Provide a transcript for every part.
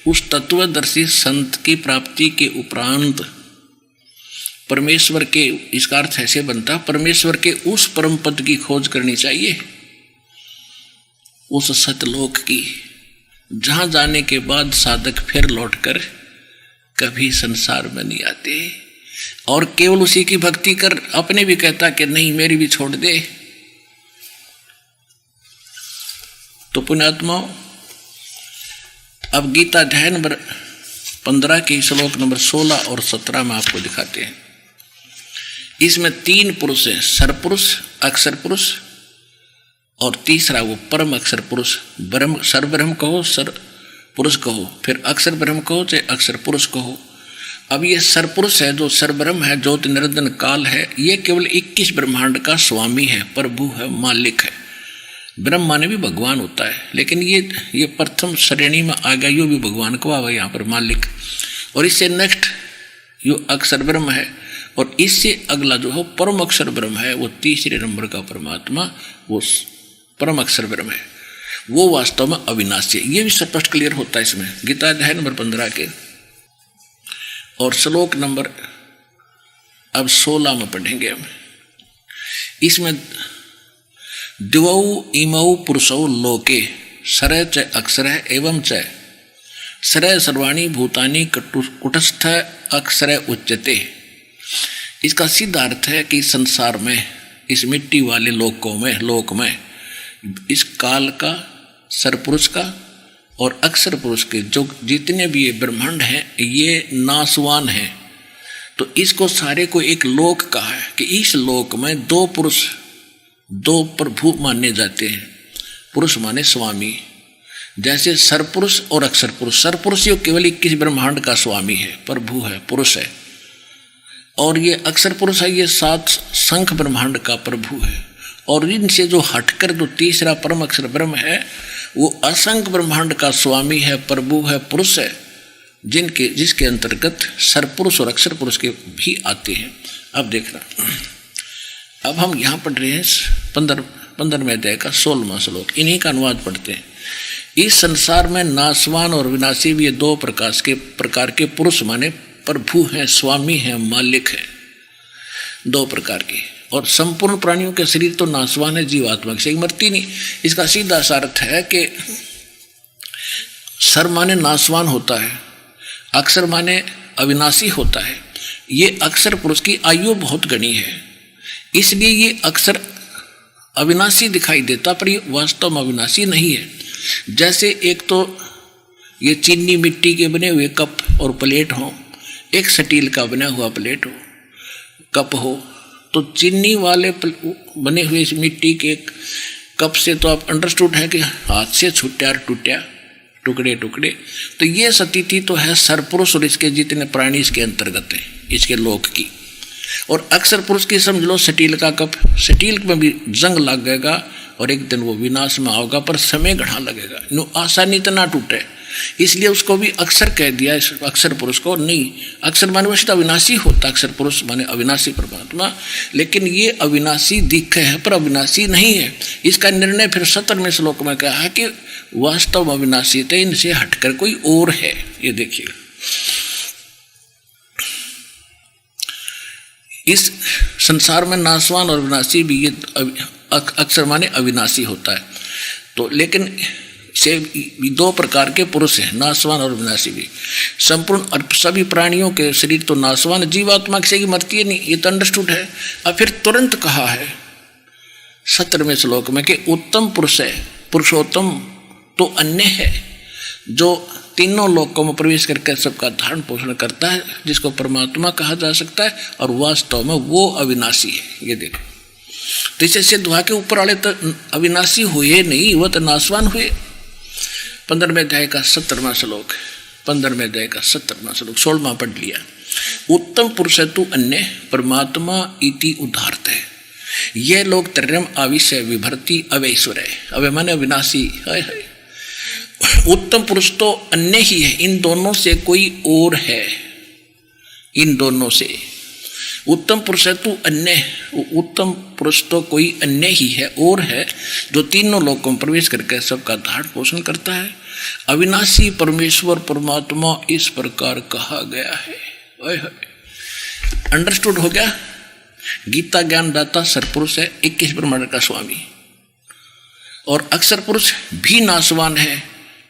उस तत्वदर्शी संत की प्राप्ति के उपरांत परमेश्वर के, इसका अर्थ ऐसे बनता, परमेश्वर के उस परम पद की खोज करनी चाहिए, उस सतलोक की, जहां जाने के बाद साधक फिर लौटकर कभी संसार में नहीं आते और केवल उसी की भक्ति कर अपने भी कहता कि नहीं मेरी भी छोड़ दे। तो पुण्यात्माओं, अब गीता अध्याय नंबर 15 के श्लोक नंबर 16 और 17 में आपको दिखाते हैं। इसमें 3 पुरुष हैं, सरपुरुष, अक्षर पुरुष और तीसरा वो परम अक्षर पुरुष। ब्रह्म, सरब्रह्म कहो, सर पुरुष कहो, फिर अक्षर ब्रह्म कहो चाहे अक्षर पुरुष कहो। अब ये सरपुरुष है जो सरब्रह्म है, ज्योति निरंजन काल है, ये केवल 21 ब्रह्मांड का स्वामी है, प्रभु है, मालिक है। ब्रह्म माने भी भगवान होता है, लेकिन ये प्रथम श्रेणी में आ गया, यो भी भगवान को आवा यहाँ पर मालिक। और इससे नेक्स्ट यो अक्षर ब्रह्म है, और इससे अगला जो हो परम अक्षर ब्रह्म है, वो तीसरे नंबर का परमात्मा, वो परम अक्षर ब्रह्म है, वो वास्तव में अविनाशी है। ये भी स्पष्ट क्लियर होता है इसमें गीता अध्याय नंबर 15 के। और श्लोक नंबर अब 16 में पढ़ेंगे हम। इसमें दिवौ इमौ पुरुषौ लोके सरय च अक्षर एवं च सरय सर्वाणी भूतानि कुटस्थ अक्षर उच्यते। इसका सीधा अर्थ है कि संसार में, इस मिट्टी वाले लोक में इस काल का, सरपुरुष का और अक्षर पुरुष के जो जितने भी ये ब्रह्मांड हैं ये नासवान हैं। तो इसको सारे को एक लोक कहा है कि इस लोक में 2 पुरुष, 2 प्रभु माने जाते हैं। पुरुष माने स्वामी, जैसे सरपुरुष और अक्षर पुरुष। सरपुरुष ये केवल 21 ब्रह्मांड का स्वामी है, प्रभु है, पुरुष है। और ये अक्षर पुरुष है, ये 7 संख ब्रह्मांड का प्रभु है। और इनसे जो हटकर जो तीसरा परम अक्षर ब्रह्म है, वो असंख्य ब्रह्मांड का स्वामी है, प्रभु है, पुरुष है, जिसके अंतर्गत सरपुरुष और अक्षर पुरुष के भी आते हैं। अब देखना, अब हम यहाँ पढ़ रहे हैं 15वें अध्याय का 16वां श्लोक, इन्हीं का अनुवाद पढ़ते हैं। इस संसार में नासवान और विनाशी भी ये 2 प्रकार के पुरुष माने प्रभु हैं, स्वामी हैं, मालिक हैं, 2 प्रकार के। और संपूर्ण प्राणियों के शरीर तो नासवान है, जीवात्मा से मरती नहीं। इसका सीधा सा अर्थ है कि सर माने नासवान होता है, अक्षर माने अविनाशी होता है। ये अक्षर पुरुष की आयु बहुत घनी है, इसलिए ये अक्षर अविनाशी दिखाई देता, पर ये वास्तव में अविनाशी नहीं है। जैसे एक तो ये चीनी मिट्टी के बने हुए कप और प्लेट हो, एक स्टील का बना हुआ प्लेट हो, कप हो, तो चीनी वाले बने हुए इस मिट्टी के कप से तो आप अंडरस्टूड है कि हाथ से छूटा टूटा, टुकड़े टुकड़े। तो ये स्थिति तो है सरपुरुष और इसके जितने प्राणी इसके अंतर्गत है, इसके लोक की। और अक्षर पुरुष की समझ लो स्टील का कप, स्टील में भी जंग लग गएगा और एक दिन वो विनाश में आओगा, पर समय घना लगेगा, नो आसानी तो ना टूटे। इसलिए उसको भी अक्षर कह दिया, इस अक्षर पुरुष को। नहीं, अक्षर माने वैसे तो अविनाशी होता, अक्षर पुरुष माने अविनाशी परमात्मा, लेकिन ये अविनाशी दिखे है पर अविनाशी नहीं है। इसका निर्णय फिर 17वें श्लोक में कहा है कि वास्तव में अविनाशी थे, इनसे हटकर कोई और है। ये देखिए, इस संसार में नासवान और विनाशी भी ये अक्षर माने अविनाशी होता है। तो लेकिन से 2 प्रकार के पुरुष हैं, नासवान और विनाशी भी। संपूर्ण सभी प्राणियों के शरीर तो नासवान, जीवात्मा से मरती है नहीं, ये तो अंडरस्टूड है। अब फिर तुरंत कहा है 17वें श्लोक में कि उत्तम पुरुष है, पुरुषोत्तम तो अन्य है, जो तीनों लोकों में प्रवेश करके सबका धारण पोषण करता है, जिसको परमात्मा कहा जा सकता है, और वास्तव में वो अविनाशी है। ये देखो, तो इससे सिद्ध हुआ के ऊपर वाले तो अविनाशी हुए नहीं, वह तो नासवान हुए। 15वें अध्याय का 17वां श्लोक, 15वें अध्याय का 17वां श्लोक 16वां पढ़ लिया। उत्तम पुरुष तु अन्य परमात्मा इति उदाहरत है, यह लोग त्रयम आविष्य विभर्ति अवैश्वर है। अवे माने अविनाशी है। उत्तम पुरुष तो अन्य ही है, इन दोनों से कोई और है, इन दोनों से। उत्तम पुरुष है तू अन्य, उत्तम पुरुष तो कोई अन्य ही है और है, जो तीनों लोकों में प्रवेश करके सबका धारण पोषण करता है। अविनाशी परमेश्वर परमात्मा इस प्रकार कहा गया है। अंडरस्टूड हो गया? गीता ज्ञानदाता सरपुरुष है, 21 ब्रह्मांड का स्वामी, और अक्षर पुरुष भी नासवान है,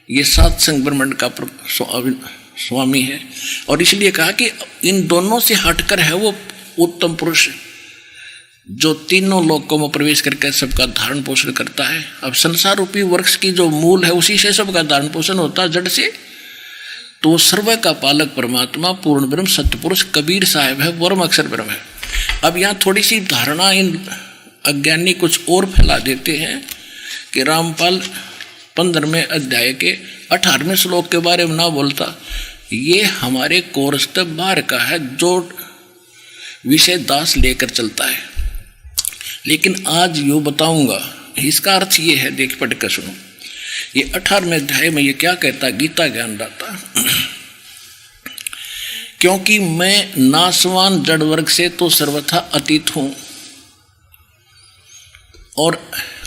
ये 7 संग ब्रह्मांड का स्वामी है। और इसलिए कहा कि इन दोनों से हटकर है वो उत्तम पुरुष जो तीनों लोकों में प्रवेश करके सबका धारण पोषण करता है। अब संसार रूपी वृक्ष की जो मूल है उसी से सबका धारण पोषण होता है, जड़ से। तो सर्व का पालक परमात्मा पूर्ण ब्रह्म सत्य पुरुष कबीर साहब है, वर्म अक्षर ब्रह्म है। अब यहाँ थोड़ी सी धारणा इन अज्ञानी कुछ और फैला देते हैं कि रामपाल 15वें अध्याय के 18वें श्लोक के बारे में ना बोलता, ये हमारे कोर्स से बाहर का है जो विषय दास लेकर चलता है। लेकिन आज यो बताऊंगा, इसका अर्थ ये है, देख पढ़ कर सुनो। ये 18वें अध्याय में ये क्या कहता गीता ज्ञानदाता, क्योंकि मैं नासवान जड़ वर्ग से तो सर्वथा अतीत हूं और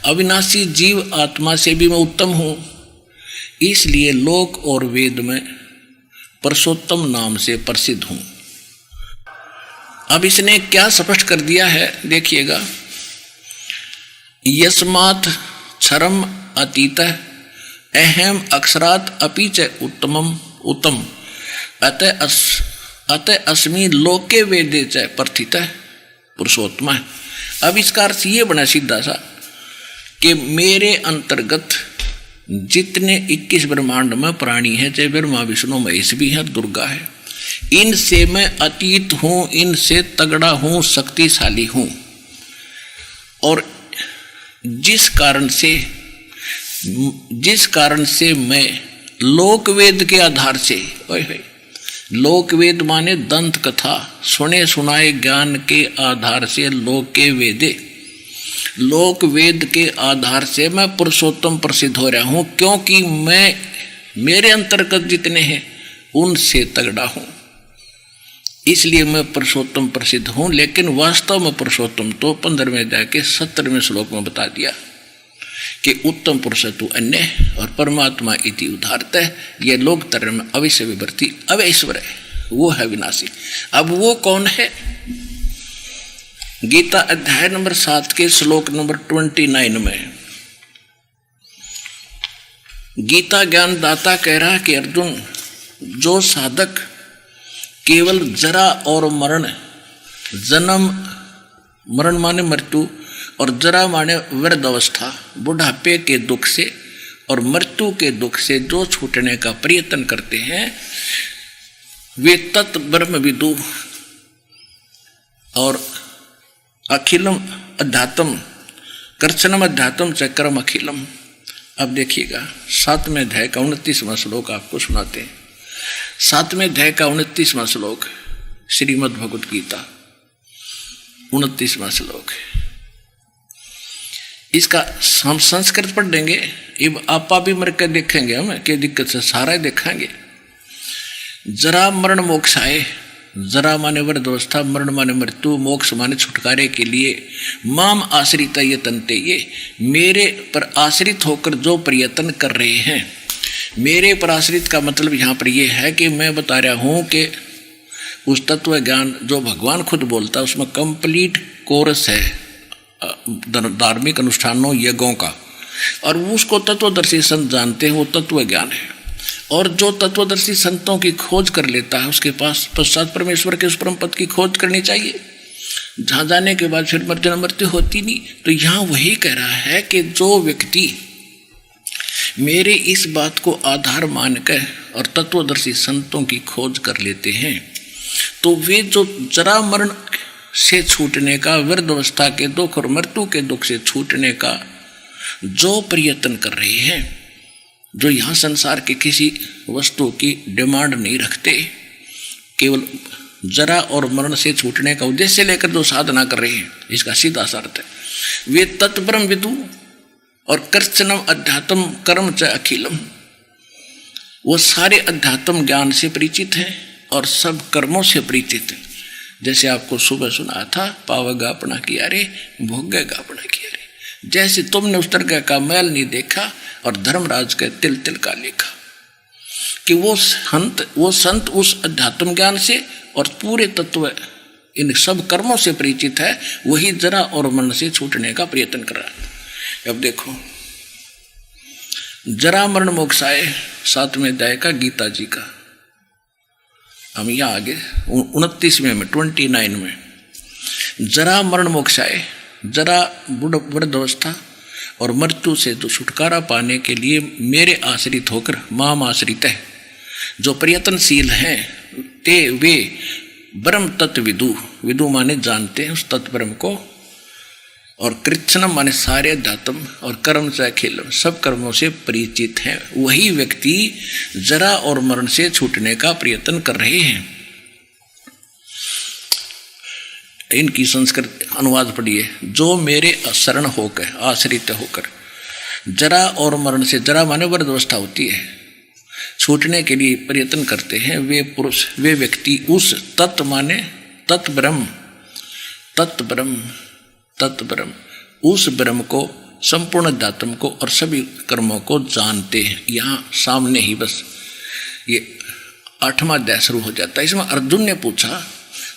अविनाशी जीव आत्मा से भी मैं उत्तम हूं, इसलिए लोक और वेद में पुरुषोत्तम नाम से प्रसिद्ध हूं। अब इसने क्या स्पष्ट कर दिया है, देखिएगा। यस्मात् क्षरम अतीत अहम अक्षरात अपि च उत्तमम उत्तम अतः अस्मि लोके वेदे च प्रथित पुरुषोत्तम। अब इसका अर्थ ये बना सीधा सा कि मेरे अंतर्गत जितने 21 ब्रह्मांड में प्राणी हैं, चाहे ब्रह्मा विष्णु महेश भी हैं, दुर्गा है, इनसे मैं अतीत हूं, इनसे तगड़ा हूं, शक्तिशाली हूं। और जिस कारण से मैं लोकवेद के आधार से, लोकवेद माने दंत कथा, सुने सुनाए ज्ञान के आधार से लोके वेदे, लोकवेद के आधार से मैं पुरुषोत्तम प्रसिद्ध हो रहा हूं, क्योंकि मैं मेरे अंतर्गत जितने हैं उनसे तगड़ा हूं, इसलिए मैं पुरुषोत्तम प्रसिद्ध हूं। लेकिन वास्तव में पुरुषोत्तम तो 15वें अध्याय के 17वें श्लोक में बता दिया कि उत्तम पुरुष तु अन्य और परमात्मा इति उदारत है। यह लोक तरह में अवश्य विवर्ती अवैश्वर है, वो है विनाशी। अब वो कौन है? गीता अध्याय नंबर 7 के श्लोक नंबर 29 में गीता ज्ञानदाता कह रहा है कि अर्जुन, जो साधक केवल जरा और मरण, जन्म मरण माने मृत्यु और जरा माने वृद्ध अवस्था, बुढ़ापे के दुख से और मृत्यु के दुख से जो छूटने का प्रयत्न करते हैं, वे तत् ब्रह्म विदु और अखिलम अध्यात्म कर्षणम अध्यात्म चक्रम अखिलम। अब देखिएगा 7वें अध्याय का 29वां श्लोक आपको सुनाते हैं। 7वें अध्याय का 29वां श्लोक, श्रीमद् भगवत गीता 29वां श्लोक। इसका हम संस्कृत पढ़ देंगे, अब आपा भी मर कर देखेंगे, हम क्या दिक्कत से सारा देखेंगे। जरा मरण मोक्ष आए, जरा माने वृद्धावस्था, मरण माने मृत्यु, मोक्ष माने छुटकारे के लिए माम आश्रित ये तंते, ये मेरे पर आश्रित होकर जो प्रयत्न कर रहे हैं। मेरे पर आश्रित का मतलब यहाँ पर यह है कि मैं बता रहा हूँ कि उस तत्व ज्ञान जो भगवान खुद बोलता है उसमें कंप्लीट कोर्स है धार्मिक अनुष्ठानों यज्ञों का, और उसको तत्वदर्शी संत जानते हैं, वो तत्व ज्ञान है। और जो तत्वदर्शी संतों की खोज कर लेता है उसके पास पश्चात परमेश्वर के उस परम पद की खोज करनी चाहिए, जहाँ जाने के बाद फिर मृत्यु होती नहीं। तो यहाँ वही कह रहा है कि जो व्यक्ति मेरे इस बात को आधार मानकर और तत्वदर्शी संतों की खोज कर लेते हैं, तो वे जो जरा मरण से छूटने का, वृद्धावस्था के दुख और मृत्यु के दुख से छूटने का जो प्रयत्न कर रहे हैं, जो यहाँ संसार के किसी वस्तु की डिमांड नहीं रखते, केवल जरा और मरण से छूटने का उद्देश्य लेकर जो साधना कर रहे हैं, इसका सीधा अर्थ है वे तत्ब्रह्म विदु और कर्षणम अध्यात्म कर्म च अखिलम, वो सारे अध्यात्म ज्ञान से परिचित हैं और सब कर्मों से परिचित हैं। जैसे आपको सुबह सुना था, पावगा अपना किया रे, भोगेगा अपना किया रे। जैसे तुमने उस तरह का मैल नहीं देखा और धर्मराज के तिल तिल का लिखा कि वो संत उस अध्यात्म ज्ञान से और पूरे तत्व इन सब कर्मों से परिचित है, वही जरा और मन से छूटने का प्रयत्न कर रहा है। अब देखो, जरा मरण मोक्षाय 7वें अध्याय का गीता जी का, हम यहाँ आगे 29वें में 29 में, जरा मरण मोक्षाय, जरा वृद्धावस्था और मृत्यु से तो छुटकारा पाने के लिए मेरे आश्रित होकर माम आश्रित है जो प्रयत्नशील हैं, ते वे ब्रह्म तत्व विदु माने जानते हैं उस तत्व ब्रह्म को, और कृत्स्नम माने सारे अध्यात्म और कर्म से अखिल सब कर्मों से परिचित हैं, वही व्यक्ति जरा और मरण से छूटने का प्रयत्न कर रहे हैं। इनकी संस्कृत अनुवाद पढ़िए, जो मेरे शरण होकर आश्रित होकर जरा और मरण से, जरा माने वृद्धावस्था होती है, छूटने के लिए प्रयत्न करते हैं, वे पुरुष वे व्यक्ति उस तत्व माने तत्ब्रह्म उस ब्रह्म को, संपूर्ण अध्यात्म को और सभी कर्मों को जानते हैं। यहाँ सामने ही बस ये 8वां अध्याय शुरू हो जाता है। इसमें अर्जुन ने पूछा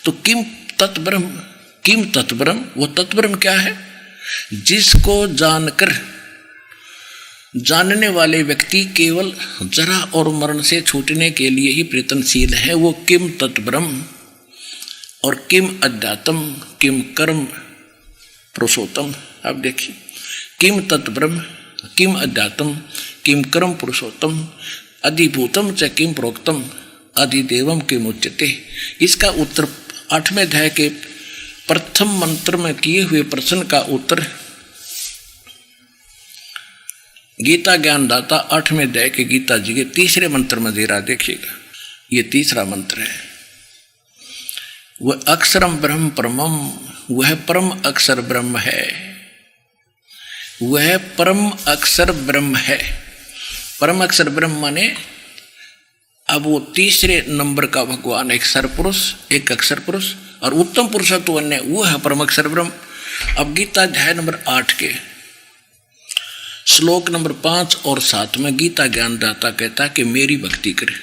तो किम तत्ब्रह्म, वो तत्ब्रह्म क्या है? जिसको जानकर जानने वाले व्यक्ति केवल जरा और मरण से छूटने के लिए ही प्रयत्नशील है, वो किम तत्ब्रह्म और किम अध्यात्म किम कर्म पुरुषोत्तम। अब देखिए, किम तत्ब्रह्म किम अध्यात्म किम कर्म पुरुषोत्तम अधिभूतम च किम प्रोक्तम अधिदेवम किम उच्यते। इसका उत्तर 8वें अध्याय के प्रथम मंत्र में किए हुए प्रश्न का उत्तर गीता ज्ञानदाता 8वें अध्याय के गीता जी के 3रे मंत्र में दे रहा। देखिएगा, ये 3रा मंत्र है, वह अक्षरम ब्रह्म परमम, वह परम अक्षर ब्रह्म है, वह परम अक्षर ब्रह्म है। परम अक्षर ब्रह्म माने अब वो 3रे नंबर का भगवान, एक सरपुरुष एक अक्षर पुरुष और उत्तम पुरुषत्व अन्य, वो है परम अक्षर ब्रह्म। अब गीता अध्याय नंबर 8 के श्लोक नंबर 5 और 7 में गीता ज्ञानदाता कहता कि मेरी भक्ति करे।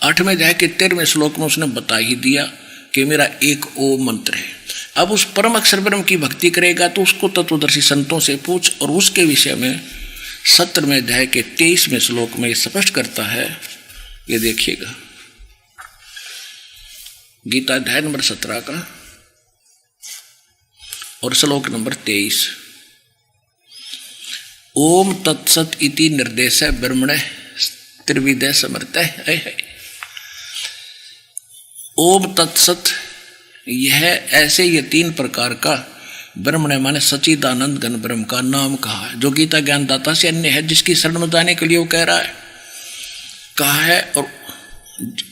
8वें अध्याय के 13वें श्लोक में उसने बता ही दिया कि मेरा एक ओम मंत्र है। अब उस परम अक्षर ब्रह्म की भक्ति करेगा तो उसको तत्वदर्शी संतों से पूछ, और उसके विषय में 17वें अध्याय के 23वें श्लोक में स्पष्ट करता है। ये देखिएगा, गीता अध्याय नंबर 17 का और श्लोक नंबर 23, ओम तत्सत इति निर्देश ब्रह्मण त्रिविधे समर्थ है। ओम तत्सत, यह ऐसे ये 3 प्रकार का ब्रह्म ने माने सच्चिदानंद घन ब्रह्म का नाम कहा है, जो गीता ज्ञानदाता से अन्य है, जिसकी शरण में जाने के लिए वो कह रहा है, कहा है। और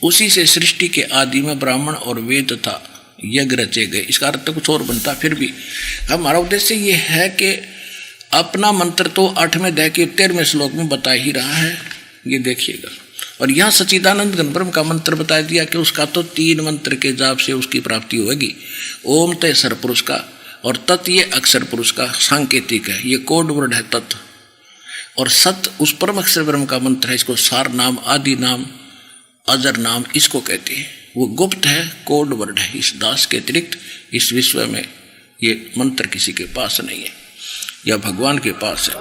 उसी से सृष्टि के आदि में ब्राह्मण और वेद तथा यज्ञ रचे गए। इसका अर्थ तो कुछ और बनता, फिर भी हमारा उद्देश्य ये है कि अपना मंत्र तो 8वें अध्याय के 13वें श्लोक में बता ही रहा है, ये देखिएगा। और यहाँ सच्चिदानंद घन ब्रह्म का मंत्र बता दिया कि उसका तो 3 मंत्र के जाप से उसकी प्राप्ति होगी। ओम तय सर पुरुष का और तत् ये अक्षर पुरुष का सांकेतिक है, ये कोड वर्ड है तत्, और सत उस परम अक्षर ब्रह्म का मंत्र है। इसको सार नाम, आदि नाम, अजर नाम इसको कहते हैं। वो गुप्त है, कोड वर्ड है। इस दास के अतिरिक्त इस विश्व में ये मंत्र किसी के पास नहीं है, या भगवान के पास है।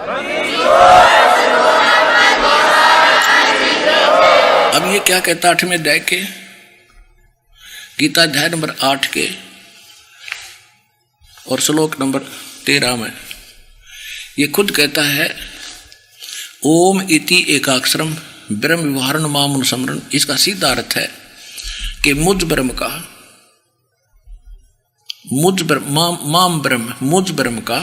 अब ये क्या कहता 8वें अध्याय के गीता अध्याय नंबर 8 के और श्लोक नंबर 13 में ये खुद कहता है, ओम इति एकाक्षरम ब्रह्म विवहारण माम समरण। इसका सीधा अर्थ है कि मुझ ब्रह्म का, माम ब्रह्म, मुझ ब्रह्म का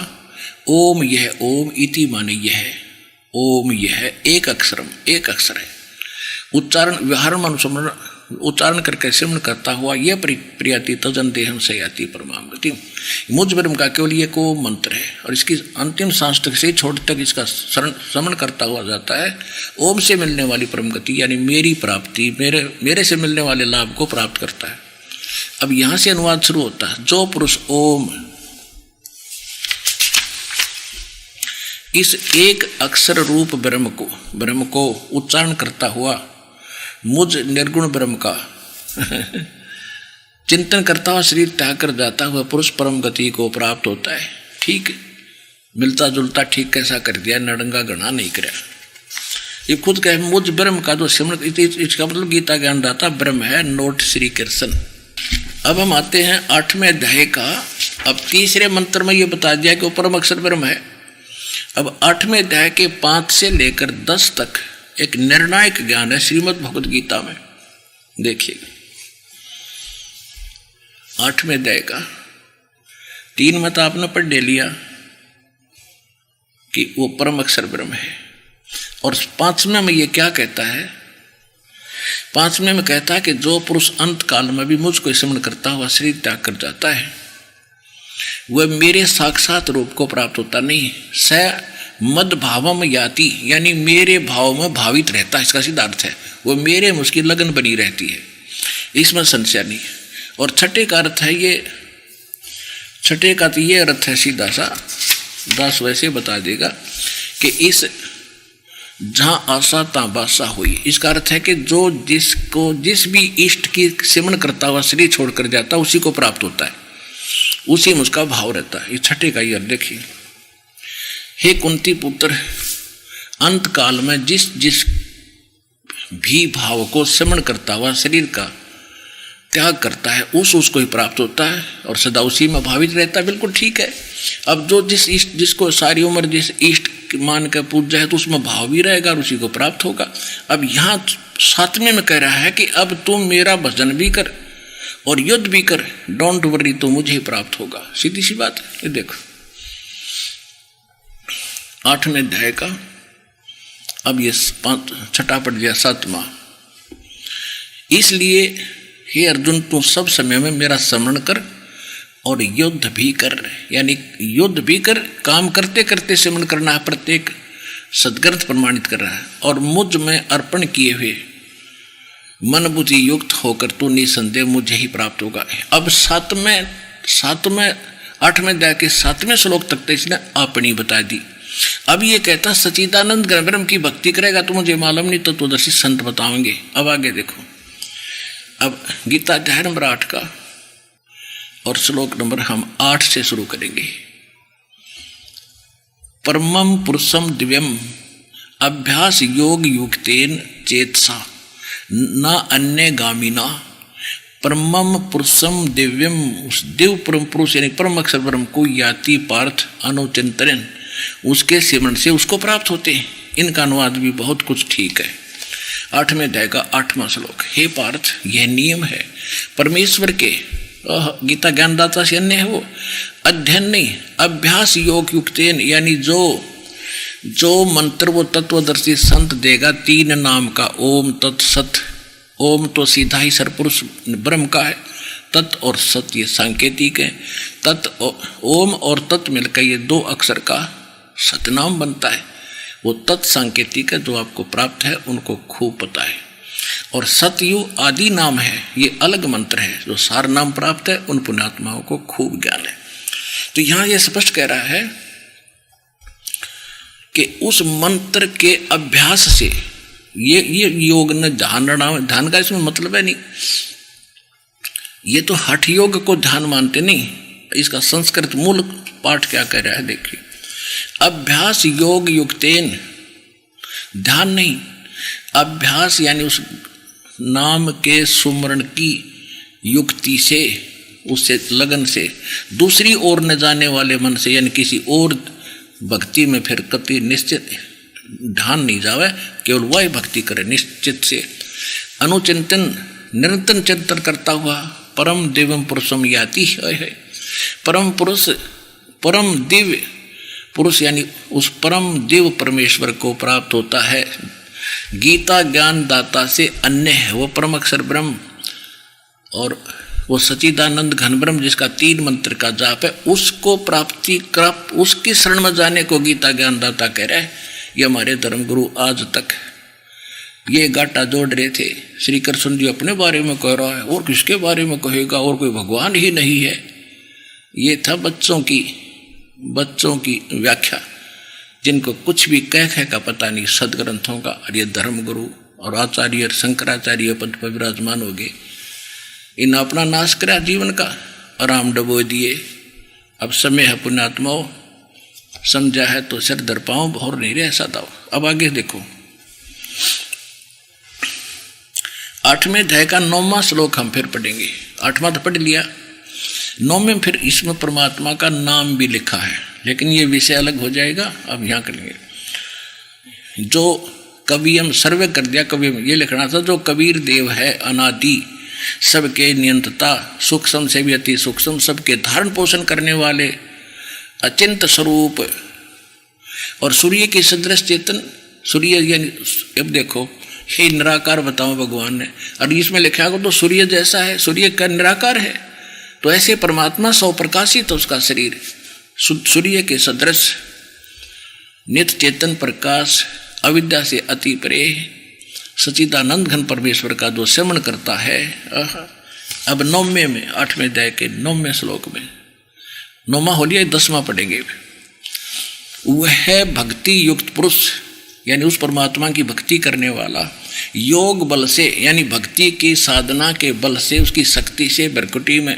ओम, यह ओम इति माने यह ओम, यह एक अक्षरम, एक अक्षर है। उच्चारण व्यवहारण अनुसमरण, उच्चारण करके सिमरण करता हुआ यह प्रियाति तजन देहम से याति परमाम गति। मुझ ब्रह्म का केवल ये को मंत्र है, और इसकी अंतिम सांस तक से छोड़ तक इसका श्रवण करता हुआ जाता है। ओम से मिलने वाली परम गति यानी मेरी प्राप्ति, मेरे से मिलने वाले लाभ को प्राप्त करता है। अब यहां से अनुवाद शुरू होता है, जो पुरुष ओम इस एक अक्षर रूप ब्रह्म को उच्चारण करता हुआ मुझ निर्गुण ब्रह्म का चिंतन करता हुआ शरीर त्याग कर जाता हुआ पुरुष परम गति को प्राप्त होता है। ठीक मिलता जुलता ठीक कैसा कर दिया, नडंगा गणा नहीं कराया। ये खुद कहे मुझ ब्रह्म का जो सिमरण, इसका मतलब गीता ज्ञान दाता ब्रह्म है, नोट श्री कृष्ण। अब हम आते हैं 8वें अध्याय का। अब तीसरे मंत्र में ये बता दिया कि वो परम अक्षर ब्रह्म है। अब 8वें अध्याय के 5 से लेकर 10 तक एक निर्णायक ज्ञान है श्रीमद् भगवद गीता में। देखिए 8वें अध्याय का 3 में तो आपने पढ़ ले लिया कि वो परम अक्षर ब्रह्म है, और 5वें में ये क्या कहता है? 5वें में कहता है कि जो पुरुष अंत काल में भी मुझको स्मरण करता हुआ शरीर त्याग कर जाता है वह मेरे साक्षात रूप को प्राप्त होता नहीं, स मद भावम याति, यानी मेरे भाव में भावित रहता है। इसका सीधा अर्थ है वो मेरे में उसकी लगन बनी रहती है, इसमें संशय नहीं। और छठे का अर्थ है ये, छठे का तो ये अर्थ है सीधा सा, दास वैसे बता देगा कि इस जहां आशा तहां बासा हुई। इसका अर्थ है कि जो जिसको जिस भी इष्ट की सिमरण करता हुआ शरीर छोड़कर जाता है उसी को प्राप्त होता है, उसी में उसका भाव रहता है। ये छठे का ये देखिए, हे कुंती पुत्र, अंत काल में जिस जिस भी भाव को सिमरण करता हुआ शरीर का त्याग करता है उसको ही प्राप्त होता है और सदा उसी में भावित रहता है। बिल्कुल ठीक है। अब जो जिस इष्ट जिसको सारी उम्र जिस इष्ट मान कर पूजा है तो उसमें भाव भी रहेगा और उसी को प्राप्त होगा। अब यहाँ 7वें में कह रहा है कि अब तुम मेरा भजन भी कर और युद्ध भी कर, डोंट वरी, तो मुझे ही प्राप्त होगा। सीधी सी बात है। ये देखो 8वें अध्याय का अब ये 6ठा पढ़ लिया 7वां। इसलिए हे अर्जुन, तू सब समय में मेरा स्मरण कर और युद्ध भी कर, यानी युद्ध भी कर, काम करते करते स्मरण करना है, प्रत्येक सदग्रंथ प्रमाणित कर रहा है। और मुझ में अर्पण किए हुए मन बुद्धि युक्त होकर तू निसंदेह मुझे ही प्राप्त होगा। अब 8वें अध्याय के 7वें श्लोक तक तो इसने अपनी बता दी। अब ये कहता सच्चिदानंद ब्रह्म की भक्ति करेगा तो मुझे मालूम नहीं, तो तत्वदर्शी संत बताएंगे। अब आगे देखो, अब गीता अध्याय नंबर 8 का और श्लोक नंबर हम 8 से शुरू करेंगे। परमं पुरुषम दिव्यम अभ्यास योग युक्तेन चेतसा न अन्य गामिना। परमं पुरुषम दिव्यम, उस दिव्य परम पुरुष यानी परम अक्षर ब्रह्म को याति पार्थ अनुचिंतन, उसके सिमरण से उसको प्राप्त होते हैं। इनका अनुवाद भी बहुत कुछ ठीक है। 8वें अध्याय का 8वां श्लोक, हे पार्थ, यह नियम है परमेश्वर के, गीता ज्ञानदाता से अन्य है वो, अध्ययन नहीं, अभ्यास योग युक्तेन, यानी जो मंत्र वो तत्वदर्शी संत देगा 3 नाम का, ओम तत्सत। ओम तो सीधा ही सरपुरुष ब्रह्म का है, तत् और सत ये सांकेतिक है। ओम और तत् मिलकर ये 2 अक्षर का सतनाम बनता है। वो तत् सांकेतिक है, जो आपको प्राप्त है उनको खूब पता है। और सतयु आदि नाम है, ये अलग मंत्र है, जो सार नाम प्राप्त है उन पुण्यात्माओं को खूब ज्ञान है। तो यहाँ ये स्पष्ट कह रहा है कि उस मंत्र के अभ्यास से ये योग न ध्यान का इसमें मतलब है नहीं, ये तो हठ योग को ध्यान मानते नहीं। इसका संस्कृत मूल पाठ क्या कह रहा है देखिए, अभ्यास योग युक्तेन, ध्यान नहीं, अभ्यास यानी उस नाम के सुमरण की युक्ति से, उससे लगन से, दूसरी ओर न जाने वाले मन से, यानी किसी और भक्ति में फिर कति निश्चित ध्यान नहीं जावे, केवल वही भक्ति करे निश्चित से। अनुचिंतन, निरंतर चिंतन करता हुआ परम दिव्यम पुरुषम याति है। परम पुरुष, परम दिव्य पुरुष यानी उस परम दिव्य परमेश्वर को प्राप्त होता है। गीता ज्ञान दाता से अन्य है वो परम अक्षर ब्रह्म, और वो सच्चिदानंद घन ब्रह्म जिसका 3 मंत्र का जाप है, उसको प्राप्ति कर, उसकी शरण में जाने को गीता ज्ञान दाता कह रहा है। ये हमारे धर्म गुरु आज तक ये गाटा जोड़ रहे थे। श्री कृष्ण जी अपने बारे में कह रहा है, और किसके बारे में कहेगा, और कोई भगवान ही नहीं है। ये था बच्चों की व्याख्या। जिनको कुछ भी कह का पता नहीं सदग्रंथों का, और ये धर्मगुरु और आचार्य और शंकराचार्य पद पर विराजमान हो गए, इन अपना नाश करा जीवन का, आराम डबो दिए। अब समय है पुण्यात्माओं, समझा है तो सिर धर पाओ, और नहीं रह सदाओ। अब आगे देखो, 8वें अध्याय का 9वां श्लोक हम फिर पढ़ेंगे। 8वां तो पढ़ लिया, 9वें फिर इसमें परमात्मा का नाम भी लिखा है, लेकिन ये विषय अलग हो जाएगा, अब यहाँ करेंगे। जो कवियम सर्वे कर दिया, कवियम ये लिखना था, जो कबीर देव है अनादि, सबके नियंत्रता, सूक्ष्म से भी अति सूक्ष्म, सबके धारण पोषण करने वाले, अचिंत स्वरूप और सूर्य के सदृश चेतन। सूर्य यानी अब देखो, हे निराकार बताओ भगवान ने, और इसमें लिखा हो तो सूर्य जैसा है, सूर्य का निराकार है, तो ऐसे परमात्मा सौ प्रकाशित तो उसका शरीर सूर्य के सदृश, नित्य चेतन प्रकाश, अविद्या से अति परे, सचिदानंद घन परमेश्वर का जो श्रवण करता है। अब 9वें में 8वें अध्याय के 9वें श्लोक में, 9वां हो लिया, 10वां पढ़ेंगे। वह भक्ति युक्त पुरुष, यानी उस परमात्मा की भक्ति करने वाला, योग बल से यानी भक्ति की साधना के बल से, उसकी शक्ति से भ्रकुटी में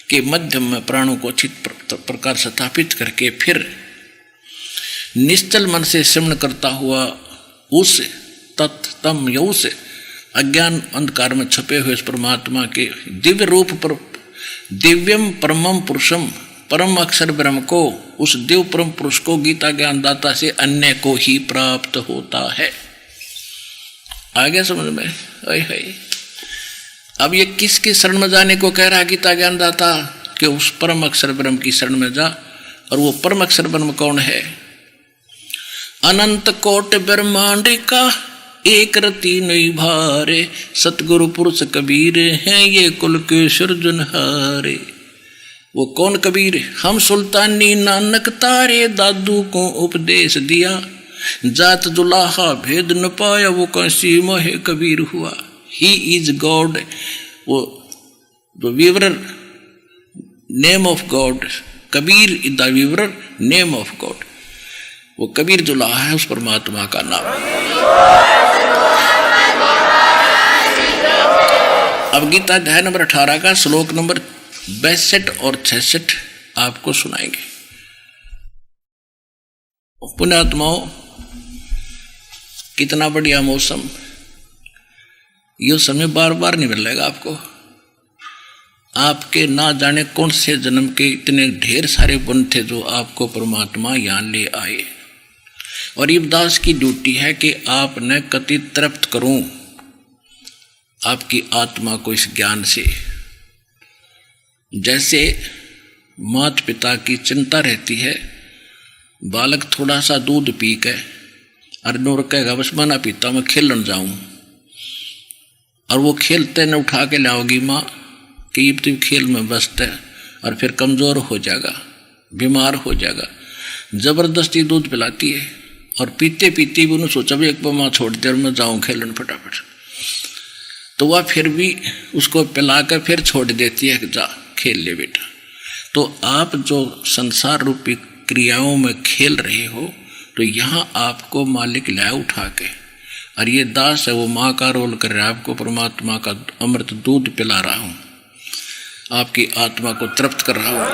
के मध्यम में प्राणों को अच्छी प्रकार स्थापित करके फिर निश्चल मन से श्रवण करता हुआ उस तम या उस अज्ञान अंधकार में छुपे हुए इस परमात्मा के दिव्य रूप पर दिव्यम परमम पुरुषम, परम अक्षर ब्रह्म को, उस देव परम पुरुष को गीता ज्ञानदाता से अन्य को ही प्राप्त होता है। आ गया समझ में? है। अब ये किसके शरण में जाने को कह रहा गीता ज्ञानदाता? कि उस परम अक्षर ब्रह्म की शरण में जा। और वो परम अक्षर ब्रह्म कौन है? अनंत कोट ब्रह्मांड का एक रति नहीं भारे, सतगुरु पुरुष कबीर हैं ये कुल के सृजनहारे। वो कौन कबीर? हम सुल्तानी नानक तारे, दादू को उपदेश दिया, जात जुलाहा भेद न पाया, वो कैसी मोह कबीर हुआ। ही इज गॉड, वो the weaver name of God, Kabir is the weaver name of God. वो कबीर जुलाहा है उस परमात्मा का नाम। अब गीता अध्याय नंबर 18 का श्लोक नंबर 62 और 66 आपको सुनाएंगे। पुण्यात्माओं, कितना बढ़िया मौसम, ये समय बार बार नहीं मिलेगा आपको। आपके ना जाने कौन से जन्म के इतने ढेर सारे गुण थे जो आपको परमात्मा यहाँ ले आए। और इब्दास की ड्यूटी है कि आपने कति तृप्त करूं आपकी आत्मा को इस ज्ञान से। जैसे माता पिता की चिंता रहती है, बालक थोड़ा सा दूध पी के और नूर कहेगा बस मैं ना पीता, मैं खेलन जाऊं, और वो खेलते न उठा के लाओगी माँ कि ये खेल में व्यस्त है, और फिर कमज़ोर हो जाएगा, बीमार हो जाएगा। ज़बरदस्ती दूध पिलाती है, और पीते पीते भी उन्होंने सोचा भी एक बार माँ छोड़ दे और मैं जाऊँ खेलन फटाफट, तो वह फिर भी उसको पिला कर फिर छोड़ देती है कि जा खेल ले बेटा। तो आप जो संसार रूपी क्रियाओं में खेल रहे हो, तो यहाँ आपको मालिक लाया उठा के, और ये दास है वो माँ का रोल कर रहा है, आपको परमात्मा का अमृत दूध पिला रहा हूँ, आपकी आत्मा को तृप्त कर रहा हूँ।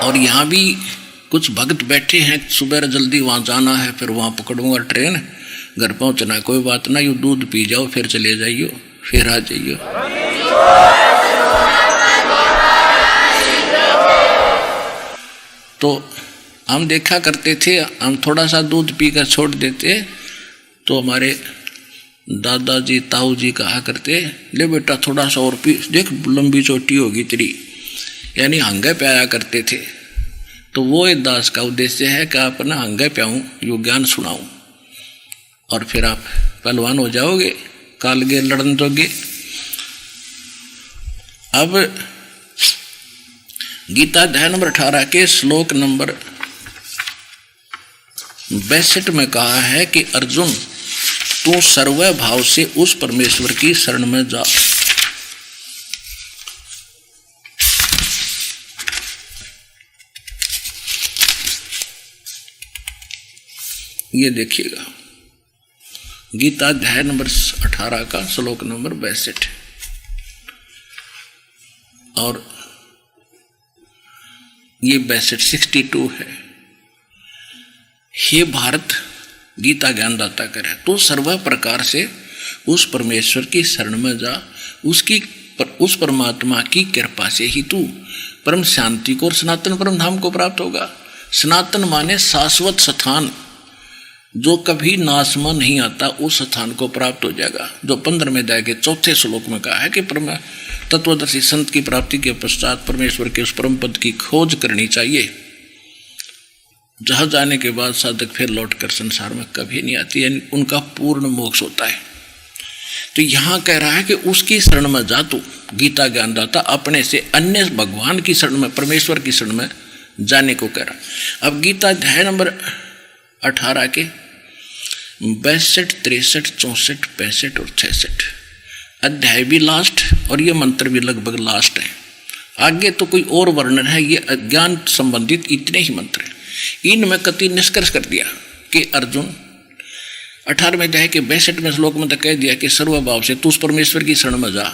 और यहाँ भी कुछ भक्त बैठे हैं, सुबह जल्दी वहाँ जाना है, फिर वहाँ पकड़ूंगा ट्रेन, घर पहुँचना, कोई बात ना, यू दूध पी जाओ फिर चले जाइयो, फिर आ जाइयो। तो हम देखा करते थे, हम थोड़ा सा दूध पी कर छोड़ देते तो हमारे दादाजी ताऊ जी कहा करते, ले बेटा थोड़ा सा और पी, देख लंबी चोटी होगी तेरी, यानी हंगे पे आया करते थे। तो वो एक दास का उद्देश्य है कि आप ना हंगे पे आऊँ, यो ज्ञान सुनाऊँ, और फिर आप पहलवान हो जाओगे, कालगे लड़न दोगे। अब गीता अध्याय नंबर 18 के श्लोक नंबर 62 में कहा है कि अर्जुन तू सर्व भाव से उस परमेश्वर की शरण में जा। ये देखिएगा, गीता अध्याय नंबर 18 का श्लोक नंबर 62 और ये 62 है। हे भारत, गीता ज्ञानदाता करे तो सर्व प्रकार से उस परमेश्वर की शरण में जा, उस परमात्मा की कृपा से ही तू परम शांति को और सनातन परम धाम को प्राप्त होगा। सनातन माने शाश्वत स्थान, जो कभी नाश में नहीं आता, उस स्थान को प्राप्त हो जाएगा। जो 15वें अध्याय के 4थे श्लोक में कहा है कि परम तत्वदर्शी संत की प्राप्ति के पश्चात परमेश्वर के उस परम पद की खोज करनी चाहिए, जहां जाने के बाद साधक फिर लौटकर संसार में कभी नहीं आती, यानी उनका पूर्ण मोक्ष होता है। तो यहां कह रहा है कि उसकी शरण में जा तू, गीता ज्ञानदाता, अपने से अन्य भगवान की शरण में, परमेश्वर की शरण में जाने को कह रहा। अब गीता अध्याय नंबर 18 के 62, 63, 64, 65 और 66 अध्याय भी लास्ट और ये मंत्र भी लगभग लास्ट है। आगे तो कोई और वर्णन है, ये अज्ञान संबंधित इतने ही मंत्र हैं। इनमें कति निष्कर्ष कर दिया कि अर्जुन 18वें अध्याय के 62वें श्लोक में तो कह दिया कि सर्वभाव से तू उस परमेश्वर की शरण में जा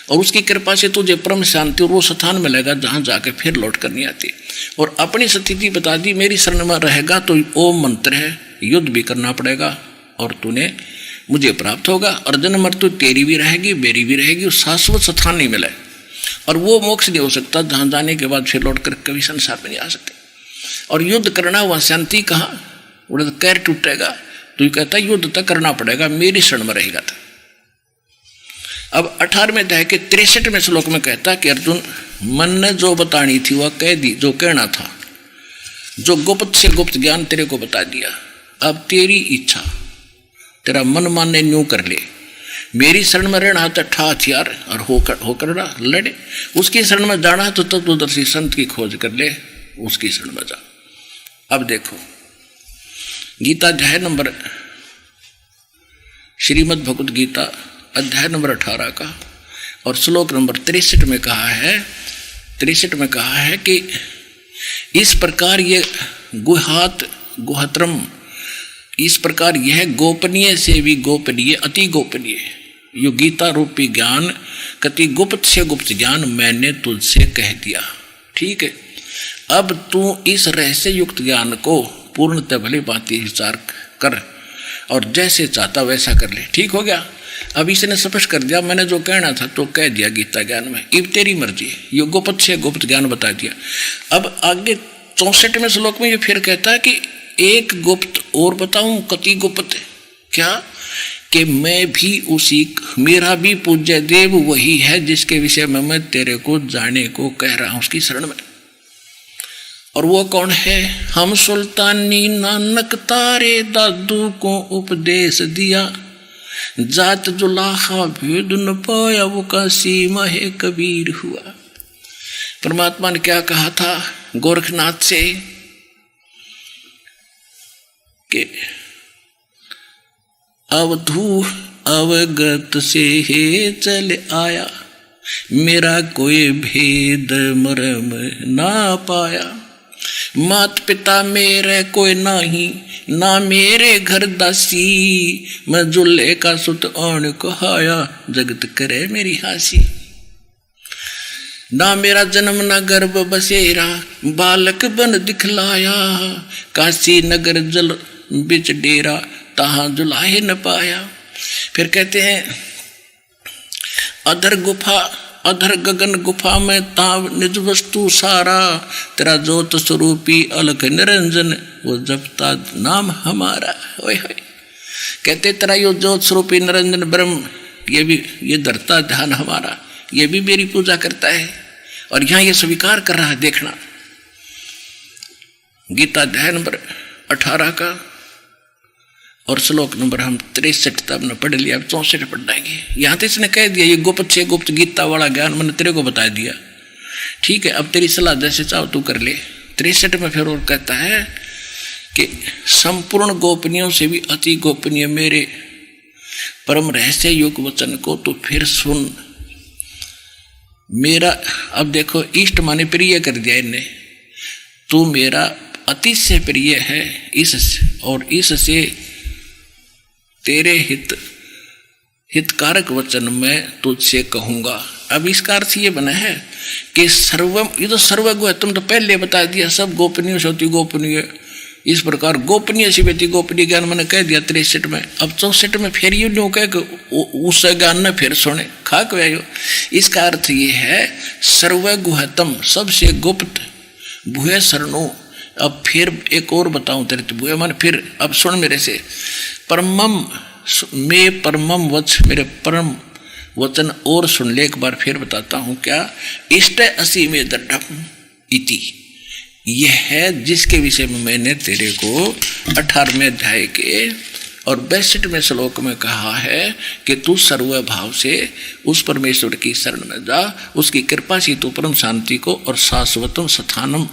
और उसकी कृपा से तुझे परम शांति और वो स्थान मिलेगा जहां जाकर फिर लौट कर नहीं आती। और अपनी स्थिति बता दी, मेरी शरण में रहेगा तो ओम मंत्र है, युद्ध भी करना पड़ेगा और तूने मुझे प्राप्त होगा, और जन्म मृत्यु तेरी भी रहेगी मेरी भी रहेगी, शाश्वत स्थान नहीं मिले और वो मोक्ष नहीं हो सकता जहां जाने के बाद फिर लौट कर कभी संसार में नहीं आ सकते। और युद्ध करना, वह शांति कहाँ, वो तो कैर टूटेगा। तो ये कहता है युद्ध तक करना पड़ेगा, मेरी शरण में रहेगा था। अब 18वें अध्याय के 63वें श्लोक में कहता कि अर्जुन, मन ने जो बतानी थी वह कह दी, जो कहना था, जो गुप्त से गुप्त ज्ञान तेरे को बता दिया। अब तेरी इच्छा, तेरा मन मानने न्यू कर ले, मेरी शरण में रहना तो ठा हथियार और होकर लड़े, उसकी शरण में जाना तो तत्वदर्शी संत की खोज कर ले, उसकी शरण में जा। अब देखो गीता अध्याय नंबर, श्रीमद् भगवद गीता अध्याय नंबर 18 का और श्लोक नंबर 63 में कहा है, 63 में कहा है कि इस प्रकार ये गुहत्रम, इस प्रकार यह गोपनीय से भी गोपनीय, अति गोपनीय यो गीता रूपी ज्ञान, कति गुप्त से गुप्त ज्ञान मैंने तुझसे कह दिया। ठीक है, अब तू इस रहस्य युक्त ज्ञान को पूर्णतः भली भांति विचार कर और जैसे चाहता वैसा कर ले। ठीक हो गया। अब इसने स्पष्ट कर दिया, मैंने जो कहना था तो कह दिया गीता ज्ञान में, अब तेरी मर्जी, ये गुप्त से गुप्त ज्ञान बता दिया। अब आगे 64वें श्लोक में ये फिर कहता है कि एक गुप्त और बताऊं, कति गुप्त, क्या कि मैं भी उसी, मेरा भी पूज्य देव वही है जिसके विषय में मैं तेरे को जाने को कह रहा हूं, उसकी शरण में। और वो कौन है? हम सुल्तानी नानक तारे दादू को उपदेश दिया, जात जुलाहा भेद न पाया वो का सीमा है कबीर हुआ। परमात्मा ने क्या कहा था गोरखनाथ से कि अवधू अवगत से है चल आया, मेरा कोई भेद मरम ना पाया। मात पिता मेरे कोई नहीं, ना मेरे घर दासी, मैं जुल्ले का सुत आन कहाया, जगत करे मेरी हासी। ना मेरा जन्म ना गर्भ बसेरा, बालक बन दिखलाया, काशी नगर जल बिच डेरा, तहां जुलाहे न पाया। फिर कहते हैं अधर गुफा, अधर गगन गुफा में ताव निज वस्तु सारा, तेरा ज्योत स्वरूपी अलख निरंजन, वो जपता नाम हमारा। ओए होए, कहते तेरा यो ज्योत स्वरूपी निरंजन ब्रह्म, ये भी ये धरता ध्यान हमारा, ये भी मेरी पूजा करता है और यहाँ ये स्वीकार कर रहा है। देखना गीता अध्याय नंबर 18 का और श्लोक नंबर हम 63 तब ने पढ़ लिया, अब 64 पढ़ जाएंगे। यहाँ तो इसने कह दिया ये गुप्त से गुप्त गीता वाला ज्ञान मैंने तेरे को बता दिया, ठीक है, अब तेरी सलाह जैसे चाहो तू कर ले। 63 में फिर और कहता है कि संपूर्ण गोपनीयों से भी अति गोपनीय मेरे परम रहस्य युग वचन को तो फिर सुन। मेरा, अब देखो इष्ट माने प्रिय कर दिया इनने, तू मेरा अतिशय प्रिय है इससे तेरे हितकारक वचन मैं तुझसे कहूंगा। अब इसका अर्थ ये बना है कि सर्वम, ये तो सर्वगो है, तुम तो पहले बता दिया सब गोपनीय होती गोपनीय, इस प्रकार गोपनीय शिवती गोपनीय ज्ञान मैंने कह दिया 63 में। अब 64 में फिर यू न्यू कह उस ज्ञान ने फिर सुने खाक व्यायो। इसका अर्थ ये है सर्वगुहतम, सबसे गुप्त, भूय शरणु। अब फिर एक और बताऊं तेरे तो भूय मान, फिर अब सुन मेरे से, परमम में परमम वच, मेरे परम वचन और सुन ले। एक बार फिर बताता हूं क्या, इष्ट असी में दृढ़ इति, यह है जिसके विषय में मैंने तेरे को 18वें अध्याय के और 62वें श्लोक में कहा है कि तू सर्वभाव से उस परमेश्वर की शरण में जा, उसकी कृपा से तू परम शांति को और शाश्वतम स्थानम,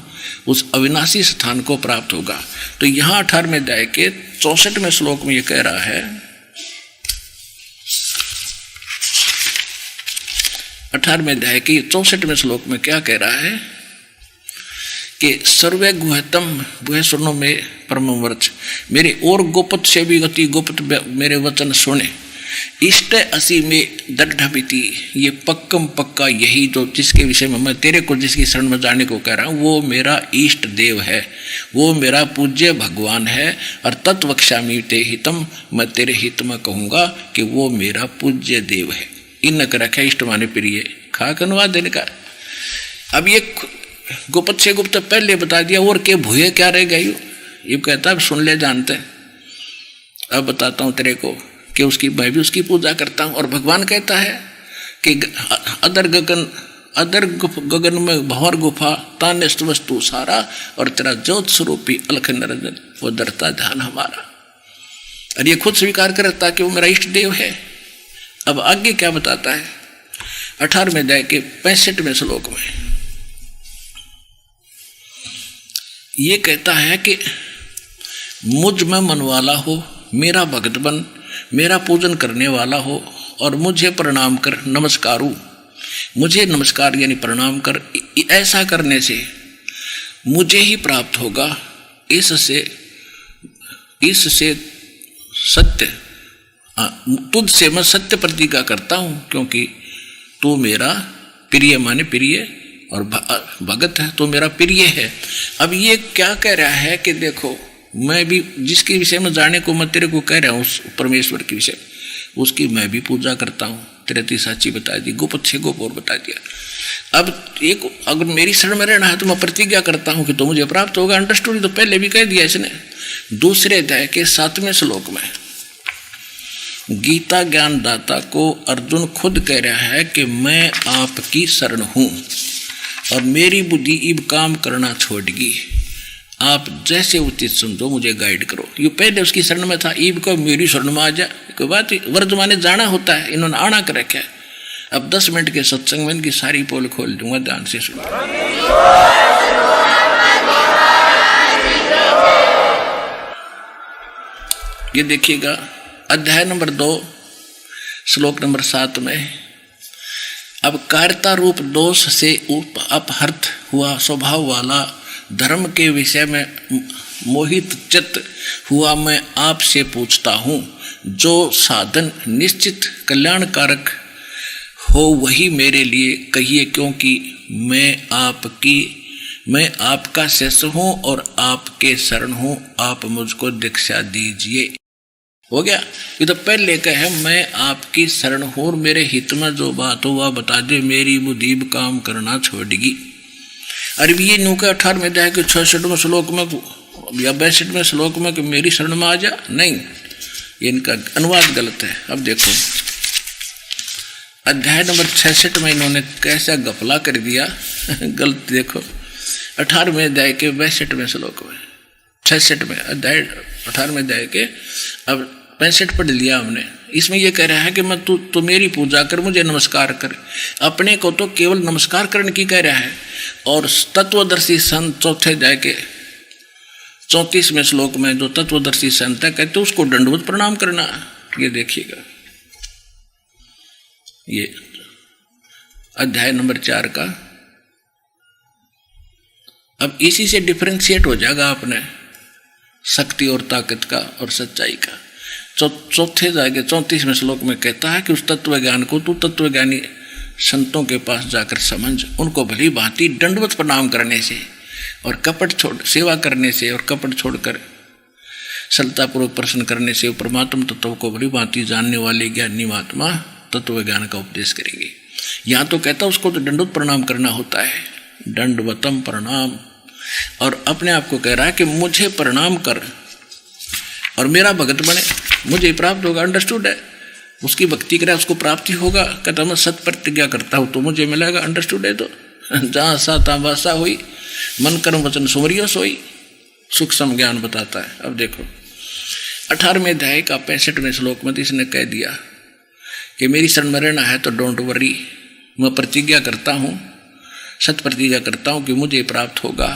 उस अविनाशी स्थान को प्राप्त होगा। तो यहाँ 18वें अध्याय के 64वें श्लोक में ये कह रहा है, 18वें अध्याय के 64वें श्लोक में क्या कह रहा है कि सर्वे गुहतम गुह सुनो में परम वर्च, मेरे और गुप्त से भी गति गुप्त मेरे वचन सुने। इष्ट असी में दृढ़, ये पक्कम पक्का यही जो जिसके विषय में मैं तेरे को जिसकी शरण में जाने को कह रहा हूँ वो मेरा इष्ट देव है, वो मेरा पूज्य भगवान है। और तत्वक्षामी ते हितम, मैं तेरे हित में कहूँगा कि वो मेरा पूज्य देव है। इन कर रखा इष्ट माने प्रिय, खाक अनुवाद देने का। अब ये गुप्त से गुप्त पहले बता दिया, और के भूये क्या रह गई, ये कहता है सुन ले जानते। अब बताता हूँ तेरे को कि उसकी मैं भी उसकी पूजा करता हूँ। और भगवान कहता है कि अदर गगन में भंवर गुफा तानिष्ट वस्तु सारा, और तेरा ज्योत स्वरूपी अलख निरंजन वो डरता ध्यान हमारा। और ये खुद स्वीकार करता कि वो मेरा इष्ट देव है। अब आगे क्या बताता है 18वें अध्याय के 65वें श्लोक में, ये कहता है कि मुझ में मन वाला हो, मेरा भगत बन, मेरा पूजन करने वाला हो और मुझे प्रणाम कर, नमस्कारु, मुझे नमस्कार यानी प्रणाम कर। ऐसा करने से मुझे ही प्राप्त होगा। इससे सत्य, तुझसे मैं सत्य प्रतिज्ञा करता हूं, क्योंकि तू मेरा प्रिय माने प्रिय और भगत है, तो मेरा प्रिय है। अब ये क्या कह रहा है कि देखो मैं भी जिसके विषय में जाने को मैं तेरे को कह रहा हूँ, उस परमेश्वर के विषय उसकी मैं भी पूजा करता हूँ। तेरे साची बता दी, गुप्त से गुप्त और बता दिया। अब एक अगर मेरी शरण में रहना है तो मैं प्रतिज्ञा करता हूँ कि तो मुझे प्राप्त होगा। अंडरस्टूड तो पहले भी कह दिया इसने। दूसरे अध्याय के 7वें श्लोक में गीता ज्ञान दाता को अर्जुन खुद कह रहा है कि मैं आपकी शरण हूँ और मेरी बुद्धि इब काम करना छोड़गी, आप जैसे उचित समझो मुझे गाइड करो। ये पहले उसकी शरण में था, ईब को मेरी शरण में आ जा। कोई बात वर्तमान जाना होता है, इन्होंने आना कर रखा है। अब 10 मिनट के सत्संग में इनकी सारी पोल खोल दूंगा, ध्यान से सुनो। ये देखिएगा अध्याय नंबर 2 श्लोक नंबर 7 में, अब कायरता रूप दोष से अपहृत हुआ स्वभाव वाला धर्म के विषय में मोहित चित्त हुआ मैं आपसे पूछता हूँ, जो साधन निश्चित कल्याणकारक हो वही मेरे लिए कहिए, क्योंकि मैं आपका शिष्य हूँ और आपके शरण हूँ, आप मुझको दीक्षा दीजिए। हो गया। ये तो पहले का है, मैं आपकी शरण हूँ और मेरे हित में जो बात हो वह बता दे, मेरी बुद्धि काम करना छोड़ेगी। अरे ये न्यू के 18वें अध्याय के 66वें श्लोक में या 62वें श्लोक में कि मेरी शरण में आ जा, नहीं, ये इनका अनुवाद गलत है। अब देखो अध्याय नंबर 66 में इन्होंने कैसा गफला कर दिया गलत। देखो 18वें अध्याय के 62वें श्लोक में 66वें अध्याय 18वें अध्याय के अब 65 पढ़ लिया हमने। इसमें यह कह रहा है कि मैं तू मेरी पूजा कर, मुझे नमस्कार कर। अपने को तो केवल नमस्कार करने की कह रहा है। और तत्वदर्शी संत चौथे अध्याय के 34वें श्लोक में जो तत्वदर्शी संत है कहते उसको दंडवत प्रणाम करना। ये देखिएगा, ये अध्याय नंबर 4 का अब इसी से डिफरेंशिएट हो जाएगा अपने शक्ति और ताकत का और सच्चाई का। चौथे जाके 34वें श्लोक में कहता है कि उस तत्व ज्ञान को तू तत्वज्ञानी संतों के पास जाकर समझ, उनको भली भांति दंडवत प्रणाम करने से और कपट छोड़ सेवा करने से और कपट छोड़कर सरलतापूर्वक प्रश्न करने से परमात्मा तत्व को भली भांति जानने वाले ज्ञानी महात्मा तत्व ज्ञान का उपदेश करेंगे। यहाँ तो कहता उसको तो दंडवत प्रणाम करना होता है, दंडवतम प्रणाम, और अपने आप को कह रहा है कि मुझे प्रणाम कर और मेरा भगत बने, मुझे प्राप्त होगा। अंडरस्टूड है, उसकी भक्ति करे उसको प्राप्ति होगा। कहता मैं सत प्रतिज्ञा करता हूँ तो मुझे मिलेगा। अंडरस्टूड है, तो जहाँ सा तहाँ वासा हुई, मन कर्म वचन सुमरियो सोई, सूक्ष्म ज्ञान बताता है। अब देखो 18वें अध्याय का 65वें श्लोक में इसने कह दिया कि मेरी शरण में रहना है तो डोंट वरी, मैं प्रतिज्ञा करता हूँ, सत प्रतिज्ञा करता हूँ कि मुझे प्राप्त होगा।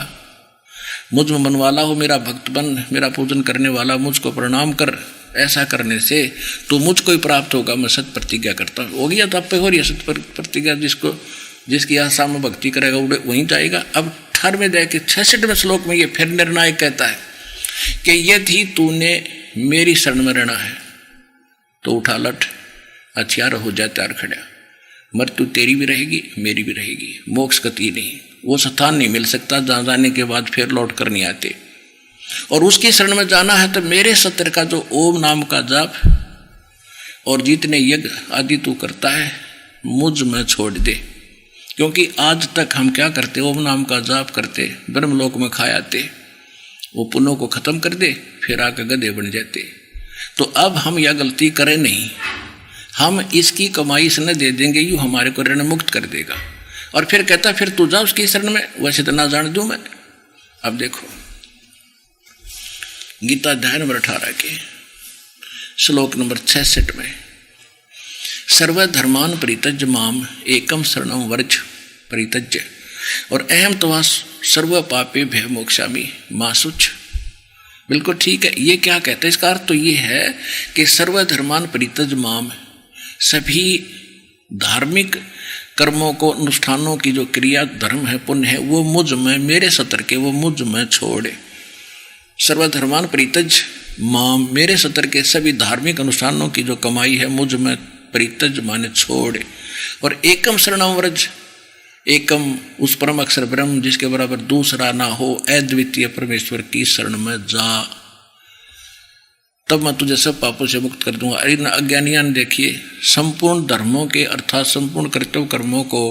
मुझ में मन वाला हो, मेरा भक्त बन, मेरा पूजन करने वाला, मुझको प्रणाम कर, ऐसा करने से तो मुझको ही प्राप्त होगा। मैं सत प्रतिज्ञा करता हूँ। हो गया तो आप पे हो रही है सत प्रतिज्ञा, जिसकी आशा में भक्ति करेगा वहीं जाएगा। अब 18वें अध्याय के 66वें श्लोक में ये फिर निर्णायक कहता है कि यदि तूने मेरी शरण में रहना है तो उठा लट, हथियार हो जा तैयार खड़ा, मृत्यु तेरी भी रहेगी मेरी भी रहेगी, मोक्ष गति नहीं, वो स्थान नहीं मिल सकता जहाँ जाने के बाद फिर लौट कर नहीं आते। और उसकी शरण में जाना है तो मेरे सत्र का जो ओम नाम का जाप और जितने यज्ञ आदि तू करता है मुझ में छोड़ दे। क्योंकि आज तक हम क्या करते, ओम नाम का जाप करते, ब्रह्मलोक में खा आते, वो पुण्यों को खत्म कर दे, फिर आकर गधे बन जाते। तो अब हम यह गलती करें नहीं, हम इसकी कमाई इसने दे देंगे, यूँ हमारे को ऋण मुक्त कर देगा। और फिर कहता फिर तू जा उसकी शरण में, वैसे तो ना जान दूं मैं। अब देखो गीता अध्याय नंबर 18 के श्लोक नंबर 66 में, सर्वधर्मान परित्यज माम एकम शरणम वर्ज परित्यज्य और अहम तवा सर्व पापे भय मोक्षामि मां शुच। बिल्कुल ठीक है। ये क्या कहते हैं, इसका अर्थ तो ये है कि सर्वधर्मान परित्यज माम, सभी धार्मिक कर्मों को, अनुष्ठानों की जो क्रिया धर्म है, पुण्य है, वो मुझ में, मेरे सतर के वो मुझ में छोड़े। सर्वधर्मान परित्यज माम, मेरे सतर के सभी धार्मिक अनुष्ठानों की जो कमाई है मुझ में परित्यज माने छोड़े। और एकम शरणम व्रज, एकम उस परम अक्षर ब्रह्म जिसके बराबर दूसरा ना हो, अद्वितीय परमेश्वर की शरण में जा, तब मैं तुझे सब पापों से मुक्त कर दूंगा। इन अज्ञानियां ने देखिए संपूर्ण धर्मों के अर्थात संपूर्ण कर्तव्य कर्मों को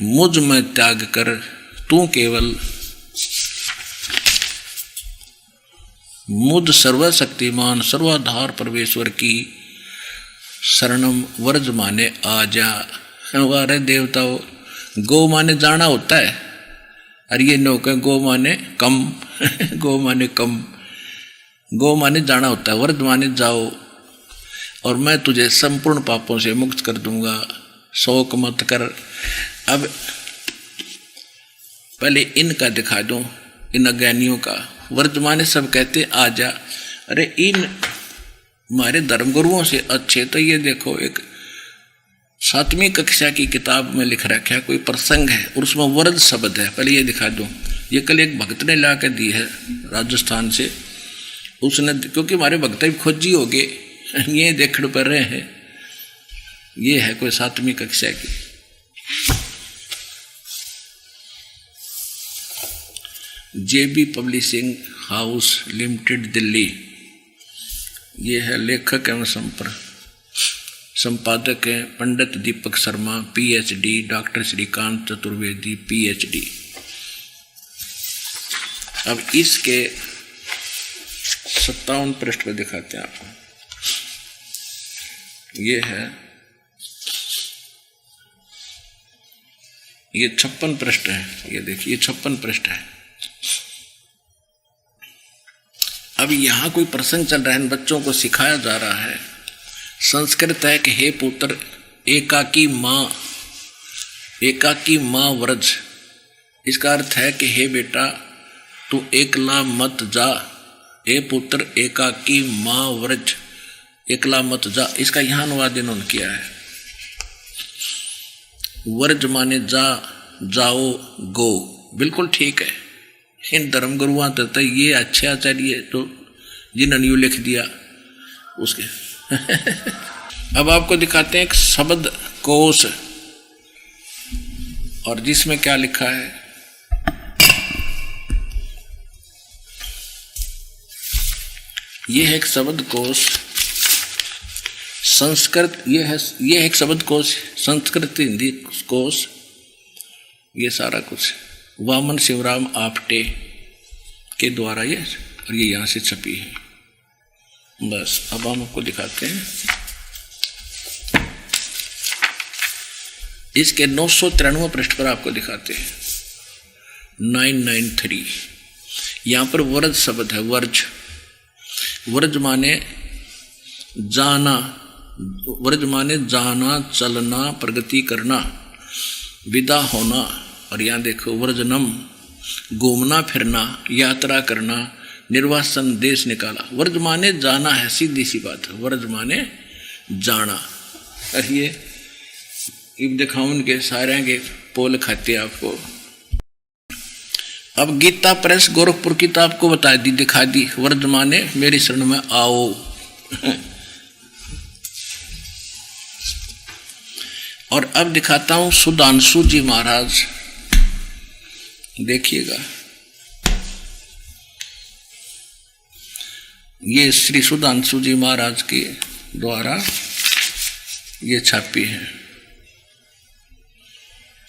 मुझ में त्याग कर तू केवल मुझ सर्वशक्तिमान सर्वाधार परमेश्वर की शरणम वर्ज माने आ जा। हमारे देवताओं, गो माने जाना होता है, और ये नौक गो माने कम गो माने कम, गो माने जाना होता है, वर्ज माने जाओ, और मैं तुझे संपूर्ण पापों से मुक्त कर दूंगा, शोक मत कर। अब पहले इनका दिखा दूं, इन अज्ञानियों का। वर्तमान सब कहते आ जा, अरे इन हमारे धर्मगुरुओं से अच्छे तो ये देखो एक 7वीं कक्षा की किताब में लिख रखा है, कोई प्रसंग है और उसमें वर्द शब्द है। पहले ये दिखा दूं, ये कल एक भक्त ने ला के दी है राजस्थान से, उसने, क्योंकि हमारे भक्त भी खोजी हो गए, ये देखड़ पर रहे हैं, ये है कोई 7वीं कक्षा की। JB publishing house limited Delhi, ये है, लेखक एवं संपादक हैं Pandit Deepak Sharma PhD, doctor Shrikant Chaturvedi PhD। अब इसके 57 पृष्ठ पर दिखाते हैं आपको, ये है, ये 56 पृष्ठ है, ये देखिए 56 पृष्ठ है। अब यहाँ कोई प्रसंग चल रहा है, बच्चों को सिखाया जा रहा है। संस्कृत है कि हे पुत्र एकाकी माँ व्रज, इसका अर्थ है कि हे बेटा तू एकला मत जा, हे पुत्र एकाकी माँ व्रज, एकला मत जा। इसका यहाँ अनुवाद इन्होंने किया है, व्रज माने जा, जाओ, गो। बिल्कुल ठीक है, इन धर्म गुरुओं तो ये अच्छे आचार्य तो जिन्होंने यूँ लिख दिया उसके। अब आपको दिखाते हैं एक शब्द कोश, और जिसमें क्या लिखा है, ये है एक शब्द कोश संस्कृत, ये है एक शब्द कोश संस्कृत हिंदी कोश, ये सारा कुछ वामन शिवराम आपटे के द्वारा ये, और ये यहाँ से छपी है। बस अब हम आपको दिखाते हैं इसके 993 पृष्ठ पर आपको दिखाते हैं 993। यहाँ पर वर्ज शब्द है, वर्ज। वर्ज माने जाना, वर्ज माने जाना, चलना, प्रगति करना, विदा होना। और यहाँ देखो वर्जनम, घूमना फिरना, यात्रा करना, निर्वासन, देश निकाला। वर्ज माने जाना है, सीधी सी बात है, वर्ज माने जाना। और ये इब दिखाऊं उनके सारे के पोल खाते आपको। अब गीता प्रेस गोरखपुर की तो आपको बता दी, दिखा दी। वर्ज माने मेरी शरण में आओ। और अब दिखाता हूं सुधांशु जी महाराज, देखिएगा। ये श्री सुधांशु जी महाराज के द्वारा ये छापी है।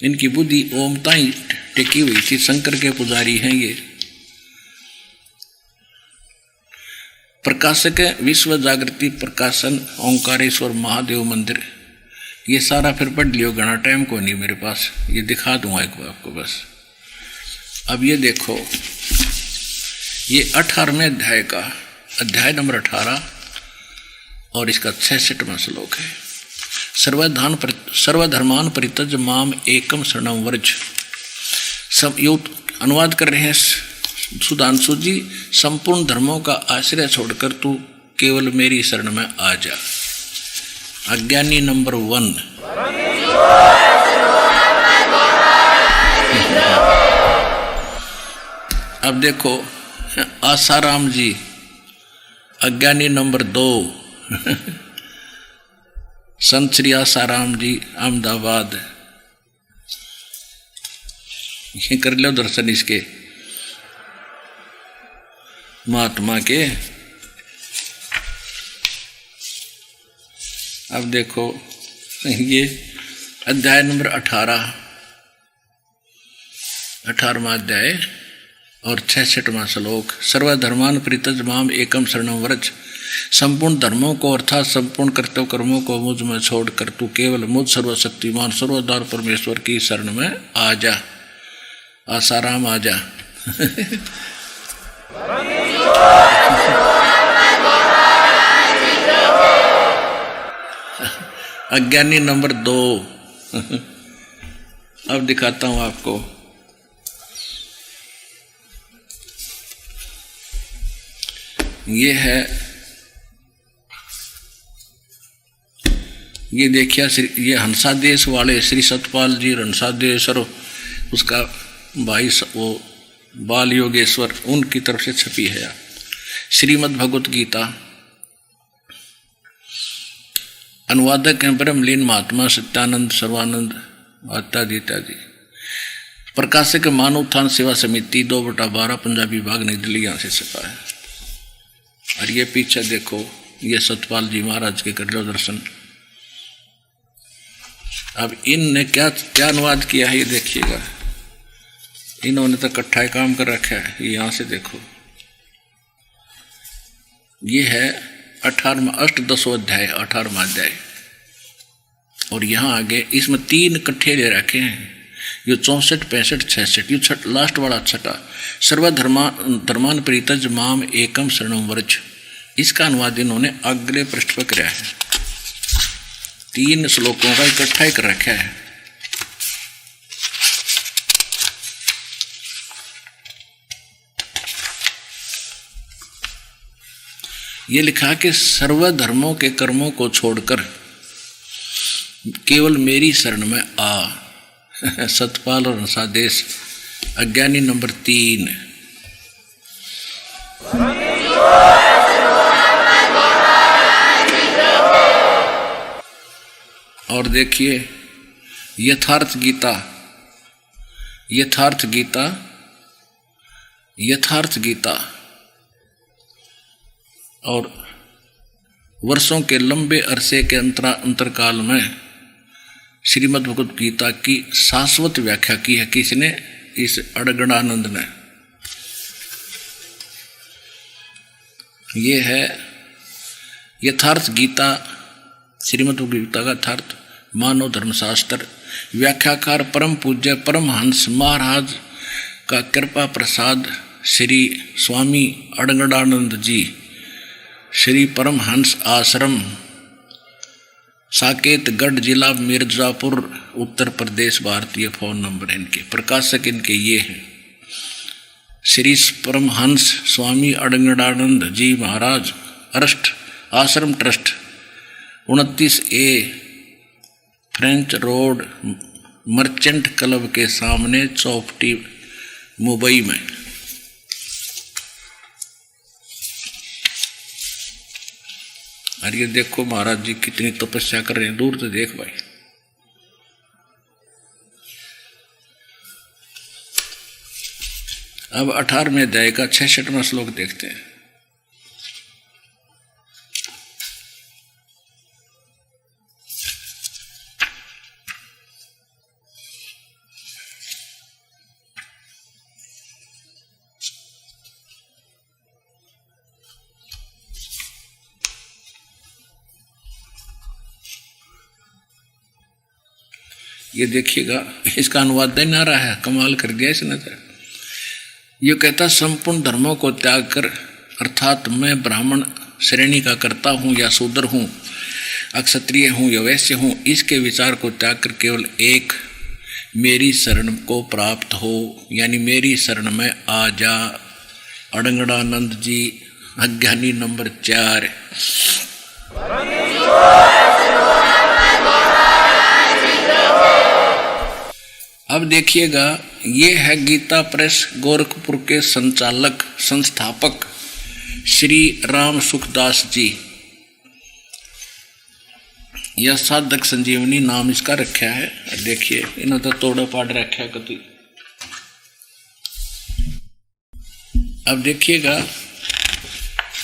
इनकी बुद्धि ओमता ही टिकी हुई थी, शंकर के पुजारी हैं ये। प्रकाशक विश्व जागृति प्रकाशन ओंकारेश्वर महादेव मंदिर, ये सारा फिर पढ़ लियो, घना टाइम को नहीं मेरे पास, ये दिखा दूंगा एक बार आपको बस। अब ये देखो, ये 18वें अध्याय का अध्याय नंबर 18 और इसका 66वां श्लोक है। सर्वधर्मान परित्यज माम एकम शरणम व्रज। सब अनुवाद कर रहे हैं सुधांशु जी, संपूर्ण धर्मों का आश्रय छोड़कर तू केवल मेरी शरण में आ जा। अज्ञानी नंबर 1। अब देखो आसाराम जी, अज्ञानी नंबर 2। संत श्री आसाराम जी अहमदाबाद, ये कर लो दर्शन इसके महात्मा के। अब देखो ये अध्याय नंबर 18वां अध्याय और 66वां श्लोक। सर्वधर्मान परित्यज माम एकम शरणम व्रज। संपूर्ण धर्मों को अर्थात संपूर्ण कर्तव्य कर्मों को मुझ में छोड़कर तू केवल मुझ सर्वशक्तिमान सर्वोद्धार परमेश्वर की शरण में आ जा। आसाराम आ जा। अज्ञानी नंबर 2। अब दिखाता हूं आपको, ये है, ये देखिए ये हंसादेश वाले श्री सतपाल जी हंसादेश और उसका भाई वो बाल योगेश्वर, उनकी तरफ से छपी है। श्रीमद् भगवत गीता, अनुवादक हैं ब्रह्मलीन महात्मा सत्यानंद सर्वानंद इत्यादि इत्यादि। प्रकाशक मानव उत्थान सेवा समिति 2/12 पंजाबी विभाग नई दिल्ली, यहाँ से छपा है। और ये पीछे देखो, ये सतपाल जी महाराज के कर लो दर्शन। अब इनने क्या क्या अनुवाद किया है ये देखिएगा, इन्होंने तो इकट्ठा काम कर रखा है। ये यहाँ से देखो, ये है 18वां अष्टदशो अध्याय 18वां अध्याय, और यहाँ आगे इसमें 3 इकट्ठे ले रखे हैं। ये 64, 65, 66, ये लास्ट वाला छठा। सर्वधर्मान परित्यज माम एकम शरणम व्रज, इसका अनुवाद इन्होंने अगले पृष्ठ पर किया है। 3 श्लोकों का इकट्ठा ही कर रखा है। ये लिखा कि सर्वधर्मों के कर्मों को छोड़कर केवल मेरी शरण में आ। सतपाल और हंसादेश, अज्ञानी नंबर 3। और देखिए यथार्थ गीता, यथार्थ गीता, यथार्थ गीता। और वर्षों के लंबे अरसे के अंतरकाल में श्रीमद् भगवद गीता की शाश्वत व्याख्या की है किसने? इस अड़गड़ानंद ने। ये है यथार्थ गीता, श्रीमद् भगवद गीता का यथार्थ मानव धर्मशास्त्र। व्याख्याकार परम पूज्य परमहंस महाराज का कृपा प्रसाद श्री स्वामी अड़गड़ानंद जी, श्री परमहंस आश्रम, साकेतगढ़, जिला मिर्जापुर, उत्तर प्रदेश, भारतीय। फोन नंबर इनके, प्रकाशक इनके ये हैं श्री परमहंस स्वामी अड़गड़ानंद जी महाराज अरस्ट आश्रम trust, 29A French road, merchant club के सामने, चौपटी, मुंबई में। और ये देखो महाराज जी कितनी तपस्या कर रहे हैं, दूर से देख भाई। अब 18वें अध्याय का 66वां श्लोक देखते हैं। ये देखिएगा, इसका अनुवाद नहीं आ रहा है, कमाल कर दिया इसने तो। ये कहता संपूर्ण धर्मों को त्याग कर, अर्थात मैं ब्राह्मण श्रेणी का करता हूँ या शूद्र हूँ, अक्षत्रिय हूँ या वैश्य हूँ, इसके विचार को त्याग कर केवल एक मेरी शरण को प्राप्त हो, यानी मेरी शरण में आ जा। अड़गड़ानंद जी, अज्ञानी नंबर 4। अब देखिएगा, ये है गीता प्रेस गोरखपुर के संचालक संस्थापक श्री राम सुखदास जी। यह साधक संजीवनी नाम इसका रखा है। देखिए इन्होंने तो तोड़ा पाड़ रखा है कभी। अब देखिएगा,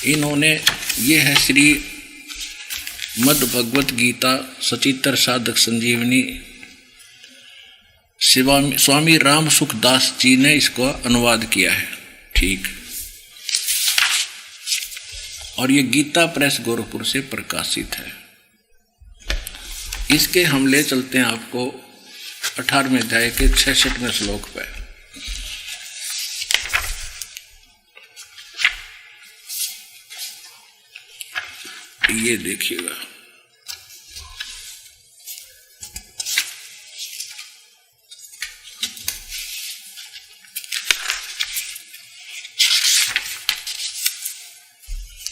इन्होंने, ये है श्री मद् भगवत गीता सचित्र साधक संजीवनी, स्वामी राम सुखदास जी ने इसको अनुवाद किया है। ठीक। और ये गीता प्रेस गोरखपुर से प्रकाशित है। इसके हम ले चलते हैं आपको 18वें अध्याय के 66वें श्लोक पर। ये देखिएगा,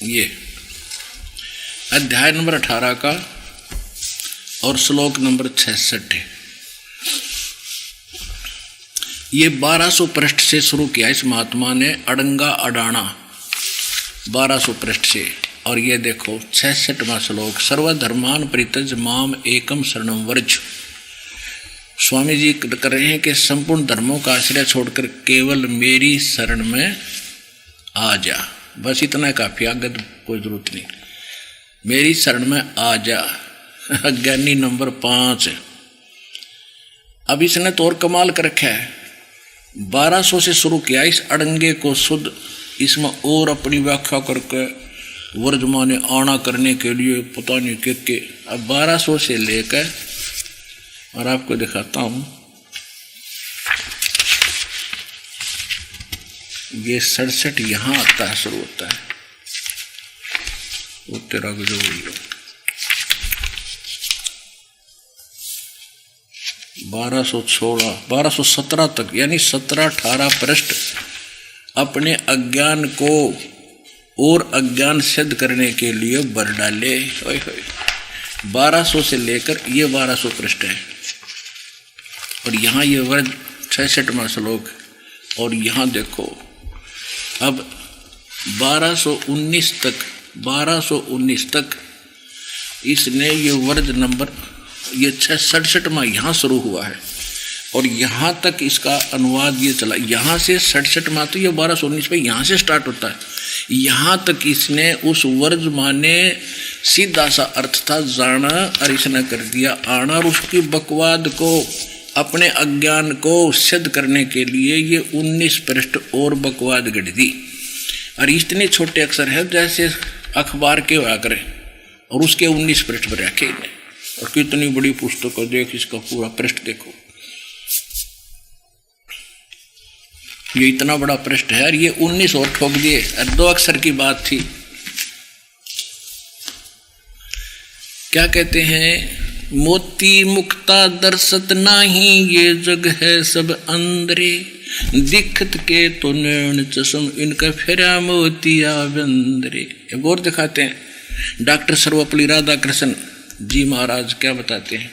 ये अध्याय नंबर 18 का और श्लोक नंबर 66 है। ये 1200 पृष्ठ से शुरू किया इस महात्मा ने, अड़ंगा अडाना 1200 पृष्ठ से। और ये देखो 66वां श्लोक, सर्वधर्मान परित्यज माम एकम शरणम व्रज। स्वामी जी कर रहे हैं कि संपूर्ण धर्मों का आश्रय छोड़कर केवल मेरी शरण में आ जा। बस इतना काफी, आगे कोई जरूरत नहीं। मेरी शरण में आ जा। अज्ञानी नंबर 5। अब इसने तो और कमाल कर रखा है, 1200 से शुरू किया इस अड़ंगे को शुद्ध, इसमें और अपनी व्याख्या करके वर्जमाने आना करने के लिए पता नहीं के। अब 1200 से लेकर, और आपको दिखाता हूं, ये 67 यहाँ आता है, शुरू होता है। वो तेरा जो 1216 1217 तक, यानी 17-18 पृष्ठ अपने अज्ञान को और अज्ञान सिद्ध करने के लिए भर डाले। 1200 से लेकर ये 1200 पृष्ठ है। और यहाँ ये वर्ग 66वां श्लोक। और यहाँ देखो, अब 1219 तक इसने ये वर्ज नंबर ये 67वां यहाँ शुरू हुआ है और यहाँ तक इसका अनुवाद ये चला। यहाँ से 67वां तो ये 1219 पे यहाँ से स्टार्ट होता है। यहाँ तक इसने उस वर्ज माने सीधा सा अर्थ था जाना और इसने कर दिया आना, और उसकी बकवाद को अपने अज्ञान को सिद्ध करने के लिए ये 19 पृष्ठ और बकवाद गढ़ दी। और इतने छोटे अक्षर है जैसे अखबार के हुआ करें और उसके 19 पृष्ठ पर रखे इन्हें। और कितनी बड़ी पुस्तक है, देख इसका पूरा पृष्ठ देखो, ये इतना बड़ा पृष्ठ है और ये 19 और ठोक दिए। 2 अक्षर की बात थी। क्या कहते हैं, मोती मुक्ता दर्शत नाही ये जग है सब अंदरे, दिखत के तो नैन चश्म इनका फेरा मोतिया बंदरे। एक और दिखाते हैं डॉक्टर सर्वपल्ली राधाकृष्ण जी महाराज क्या बताते हैं।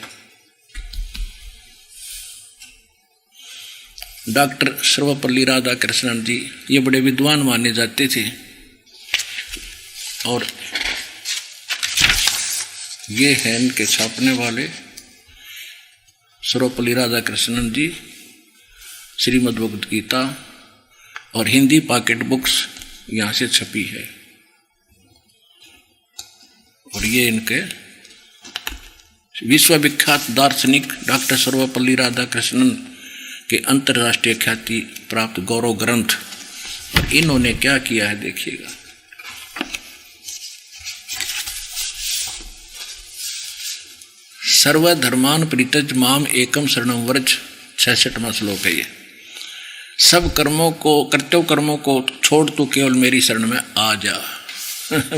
डॉक्टर सर्वपल्ली राधाकृष्णन जी ये बड़े विद्वान माने जाते थे और ये हैं इनके छापने वाले सर्वपल्ली राधाकृष्णन जी, श्रीमद् भगवद गीता और हिंदी पॉकेट बुक्स यहाँ से छपी है। और ये इनके विश्वविख्यात दार्शनिक डॉक्टर सर्वपल्ली राधाकृष्णन के अंतर्राष्ट्रीय ख्याति प्राप्त गौरव ग्रंथ। और इन्होंने क्या किया है देखिएगा, सर्वधर्मान परित्यज माम एकम शरणम व्रज, 66वां श्लोक है ये। सब कर्मों को कर्तव्य कर्मों को छोड़ तू केवल मेरी शरण में आ जा।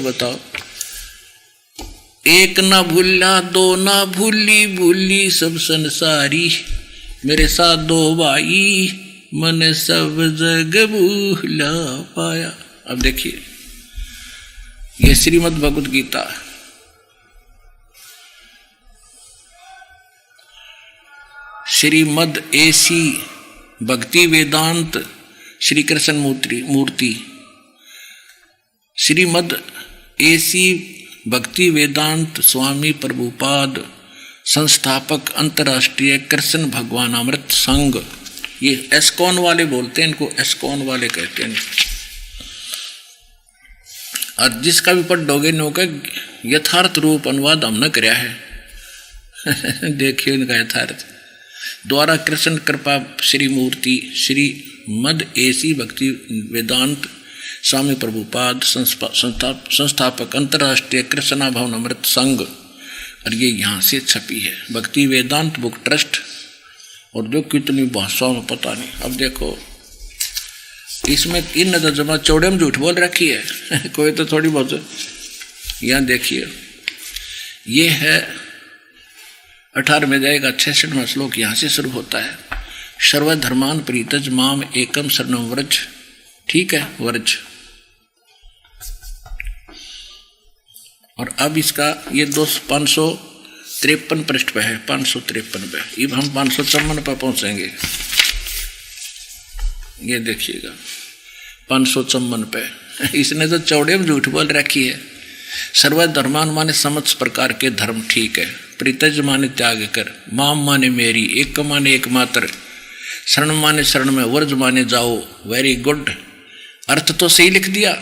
बताओ, एक ना भूला दो ना भूली, भूली सब संसारी, मेरे साथ 2 भाई मन सब जग भूला पाया। अब देखिए ये श्रीमद् भगवद गीता, श्रीमद् एसी भक्ति वेदांत श्री कृष्ण मूर्ति, श्रीमद् एसी भक्ति वेदांत स्वामी प्रभुपाद संस्थापक अंतर्राष्ट्रीय कृष्ण भगवान अमृत संघ। ये एस्कॉन वाले बोलते हैं इनको, एस्कॉन वाले कहते हैं। और जिसका भी पढ़ोगे नो का यथार्थ रूप अनुवाद हमने कराया है। देखिए इनका यथार्थ द्वारा कृष्ण कृपा श्री मूर्ति श्री मद एसी भक्ति वेदांत स्वामी प्रभुपाद संस्थापक अंतर्राष्ट्रीय कृष्णा भवन अमृत संघ। और ये यहाँ से छपी है भक्ति वेदांत बुक ट्रस्ट। और जो कितनी भाषाओं में पता नहीं। अब देखो इसमें इन जमा चौड़े में झूठ बोल रखी है। कोई तो थोड़ी बहुत। यहाँ देखिए ये है 18 में जाएगा 66वां श्लोक यहाँ से शुरू होता है। सर्वधर्मान परित्यज माम एकम शरणम व्रज। ठीक है, व्रज। और अब इसका ये 553 पृष्ठ पे है, 553 पे। अब हम 554 पे पहुंचेंगे। ये देखिएगा 554 पे। इसने तो चौड़े में झूठ बोल रखी है। सर्वधर्मान माने समस्त प्रकार के धर्म, ठीक है। परित्यज माने त्याग कर, माम माने मेरी, एक माने एकमात्र, शरण माने शरण में, वर्ज माने जाओ। वेरी गुड, अर्थ तो सही लिख दिया।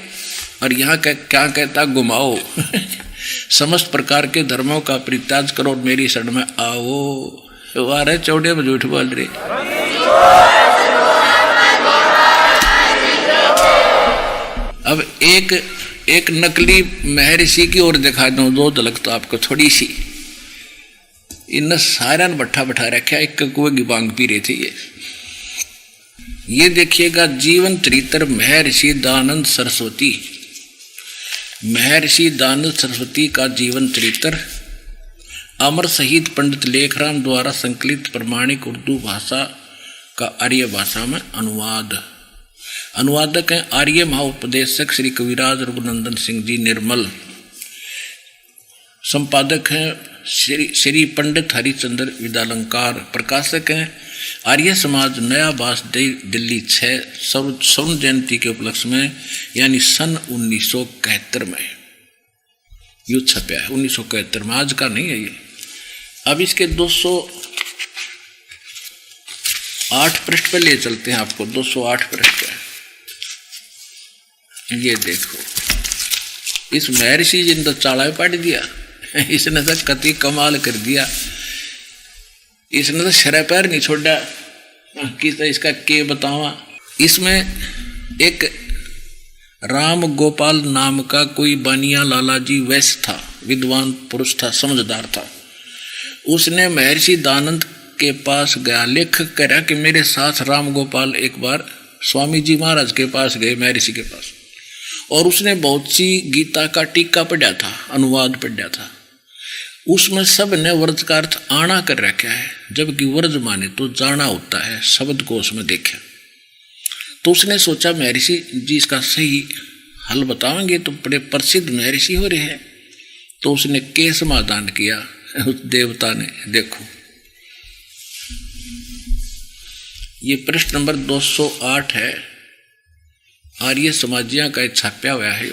और यहाँ क्या कहता, घुमाओ। समस्त प्रकार के धर्मों का परित्याग करो और मेरी शरण में आओ। वारे चौड़े में झूठ बोल रहे। अब एक नकली महर्षि की ओर दिखा दूं, 2 झलक तो आपको थोड़ी सी। इन सारा बैठा रखा, एक कुएं की बांग पी रही थी ये देखिएगा जीवन चरित्र महर्षि दयानंद सरस्वती। महर्षि दयानंद सरस्वती का जीवन चरित्र अमर शहीद पंडित लेखराम द्वारा संकलित प्रमाणिक उर्दू भाषा का आर्य भाषा में अनुवाद। अनुवादक हैं आर्य महाउपदेशक श्री कविराज रघुनंदन सिंह जी निर्मल। संपादक हैं श्री पंडित हरिचंद्र विद्यालंकार, प्रकाशक हैं आर्य समाज, नया बास दिल्ली 6 स्वर्ण जयंती के उपलक्ष्य में, यानी सन 1971 में यू छपया है। 1971 में, आज का नहीं है ये। अब इसके 208 पृष्ठ पे ले चलते हैं आपको। 208 पृष्ठ है, ये देखो। इस महर्षि जी ने तो चाड़ा पाट दिया, इसने तो कति कमाल कर दिया। इसने तो शरह पैर नहीं छोड़ा, किस इसका के बतावा। इसमें एक राम गोपाल नाम का कोई बानिया लाला जी वैश्य था, विद्वान पुरुष था, समझदार था। उसने महर्षि दानंद के पास गया, लेखक कह रहा कि मेरे साथ राम गोपाल एक बार स्वामी जी महाराज के पास गए, महर्षि के पास, और उसने बहुत सी गीता का टीका पढ़ा था, अनुवाद पढ़ा था। उसमें सब ने वर्ज का अर्थ आना कर रखा है, जबकि वर्ज माने तो जाना होता है, शब्द को उसमें देखा। तो उसने सोचा महर्षि जी इसका सही हल बताएंगे तो बड़े प्रसिद्ध महर्षि हो रहे हैं। तो उसने के समाधान किया उस देवता ने। देखो ये पृष्ठ नंबर 208 है, आर्य समाजिया का छापया हुआ है।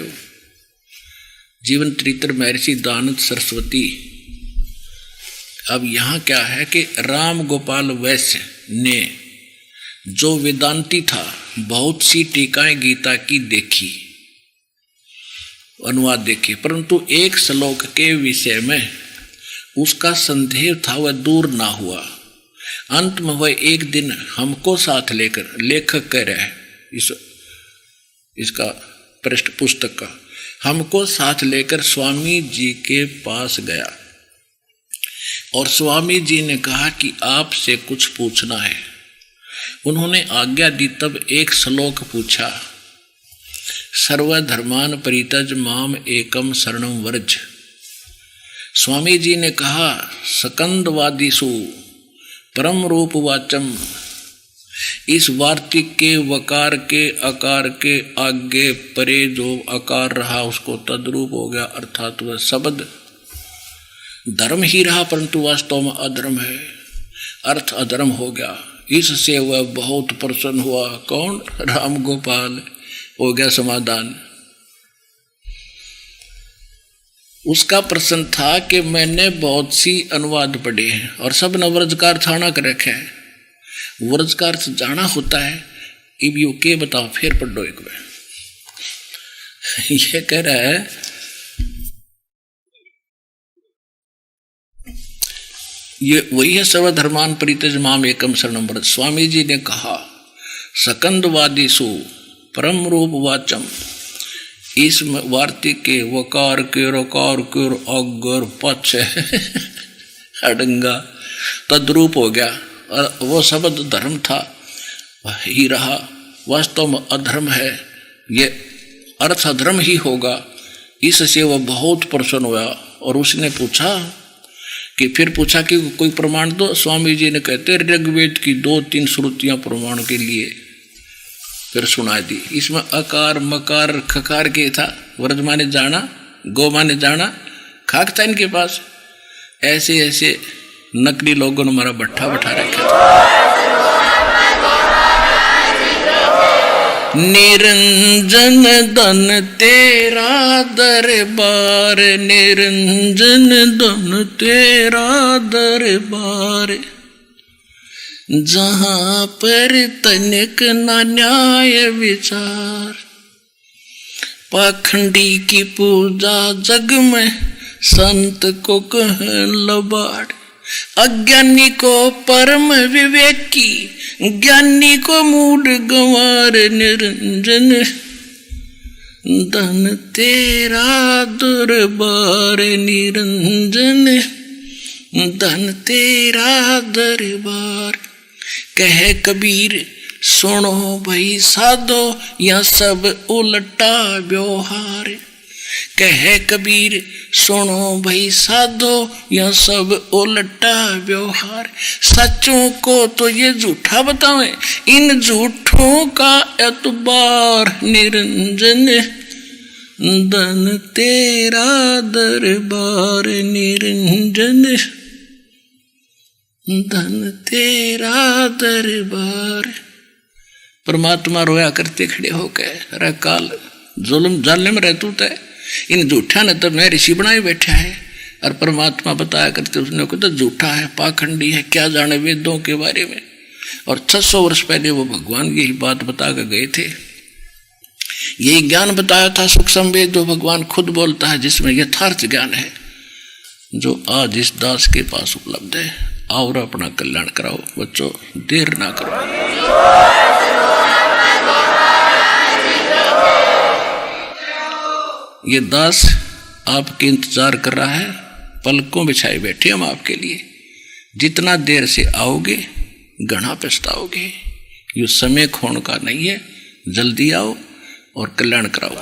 जीवन चरित्र महर्षि दानंद सरस्वती। अब यहाँ क्या है कि राम गोपाल वैश्य ने, जो वेदांती था, बहुत सी टीकाएं गीता की देखी, अनुवाद देखे, परंतु एक श्लोक के विषय में उसका संदेह था, वह दूर ना हुआ। अंत में वह एक दिन हमको साथ लेकर, लेखक कह रहा है इसका पृष्ठ पुस्तक का, हमको साथ लेकर स्वामी जी के पास गया और स्वामी जी ने कहा कि आपसे कुछ पूछना है। उन्होंने आज्ञा दी। तब एक श्लोक पूछा, सर्वधर्मान परित्यज माम एकम शरणम व्रज। स्वामी जी ने कहा, सकंदवादिषु परम रूप वाचम। इस वार्तिक के वकार के अकार के आगे परे जो अकार रहा उसको तद्रूप हो गया, अर्थात वह शब्द धर्म ही रहा परंतु वास्तव में अधर्म है, अर्थ अधर्म हो गया। इससे वह बहुत प्रसन्न हुआ। कौन? राम गोपाल। हो गया समाधान। उसका प्रश्न था कि मैंने बहुत सी अनुवाद पढ़े हैं और सब ने व्रज का अर्थ आना कर रखे है, व्रज का अर्थ जाना होता है। अब यू के बताओ, फिर पढ़ो एक बार। ये कह रहा है, ये वही है, सर्वधर्मान परित्यज माम एकम शरणम व्रज। स्वामी जी ने कहा, सकंदवादिषु परम रूप वाचम। इस वार्तिक के वकार के रकार के अगर पक्ष अडंगा तद्रूप हो गया और वो शब्द धर्म था ही रहा, वास्तव में अधर्म है, ये अर्थ अधर्म ही होगा। इससे वह बहुत प्रसन्न हुआ और उसने पूछा कि कोई प्रमाण दो। स्वामी जी ने कहते ऋग्वेद की 2-3 श्रुतियां प्रमाण के लिए फिर सुना दी। इसमें अकार मकार खकार के था, व्रज माने जाना, गो माने जाना, खाक था इनके पास। ऐसे ऐसे नकली लोगों ने हमारा भट्ठा बैठा रखा था। निरंजन धन तेरा दरबार, निरंजन धन तेरा दरबार। जहाँ पर तनिक न न्याय विचार, पाखंडी की पूजा जग में संत को कहन लबाड़। अज्ञानी को परम विवेकी, ज्ञानी को मूड गंवार। निरंजन धन तेरा दरबार, निरंजन धन तेरा दरबार। कह कबीर सुनो भाई साधो, यह सब उल्टा व्यवहार। कह कबीर सुनो भाई साधो, यह सब उल्टा व्यवहार। सच्चों को तो ये झूठा बतावें, इन झूठों का एतबार। निरंजन धन तेरा दरबार निरंजन, धन तेरा दरबार। परमात्मा रोया करते खड़े होकर, अरे काल जुल्म जालिम रहतू तय, इन झूठा ने तो मैं ऋषि बनाए बैठा है। और परमात्मा बताया करते उसने को तो झूठा है, पाखंडी है, क्या जाने वेदों के बारे में। और 600 वर्ष पहले वो भगवान की ही बात बता कर गए थे। यही ज्ञान बताया था सूक्ष्म वेद, जो भगवान खुद बोलता है, जिसमें यथार्थ ज्ञान है, जो आज इस दास के पास उपलब्ध है। और अपना कल्याण कराओ बच्चों, देर ना करो। ये दास आपके इंतजार कर रहा है, पलकों बिछाए बैठे हम आपके लिए। जितना देर से आओगे घना पछताओगे। ये समय खोने का नहीं है, जल्दी आओ और कल्याण कराओ।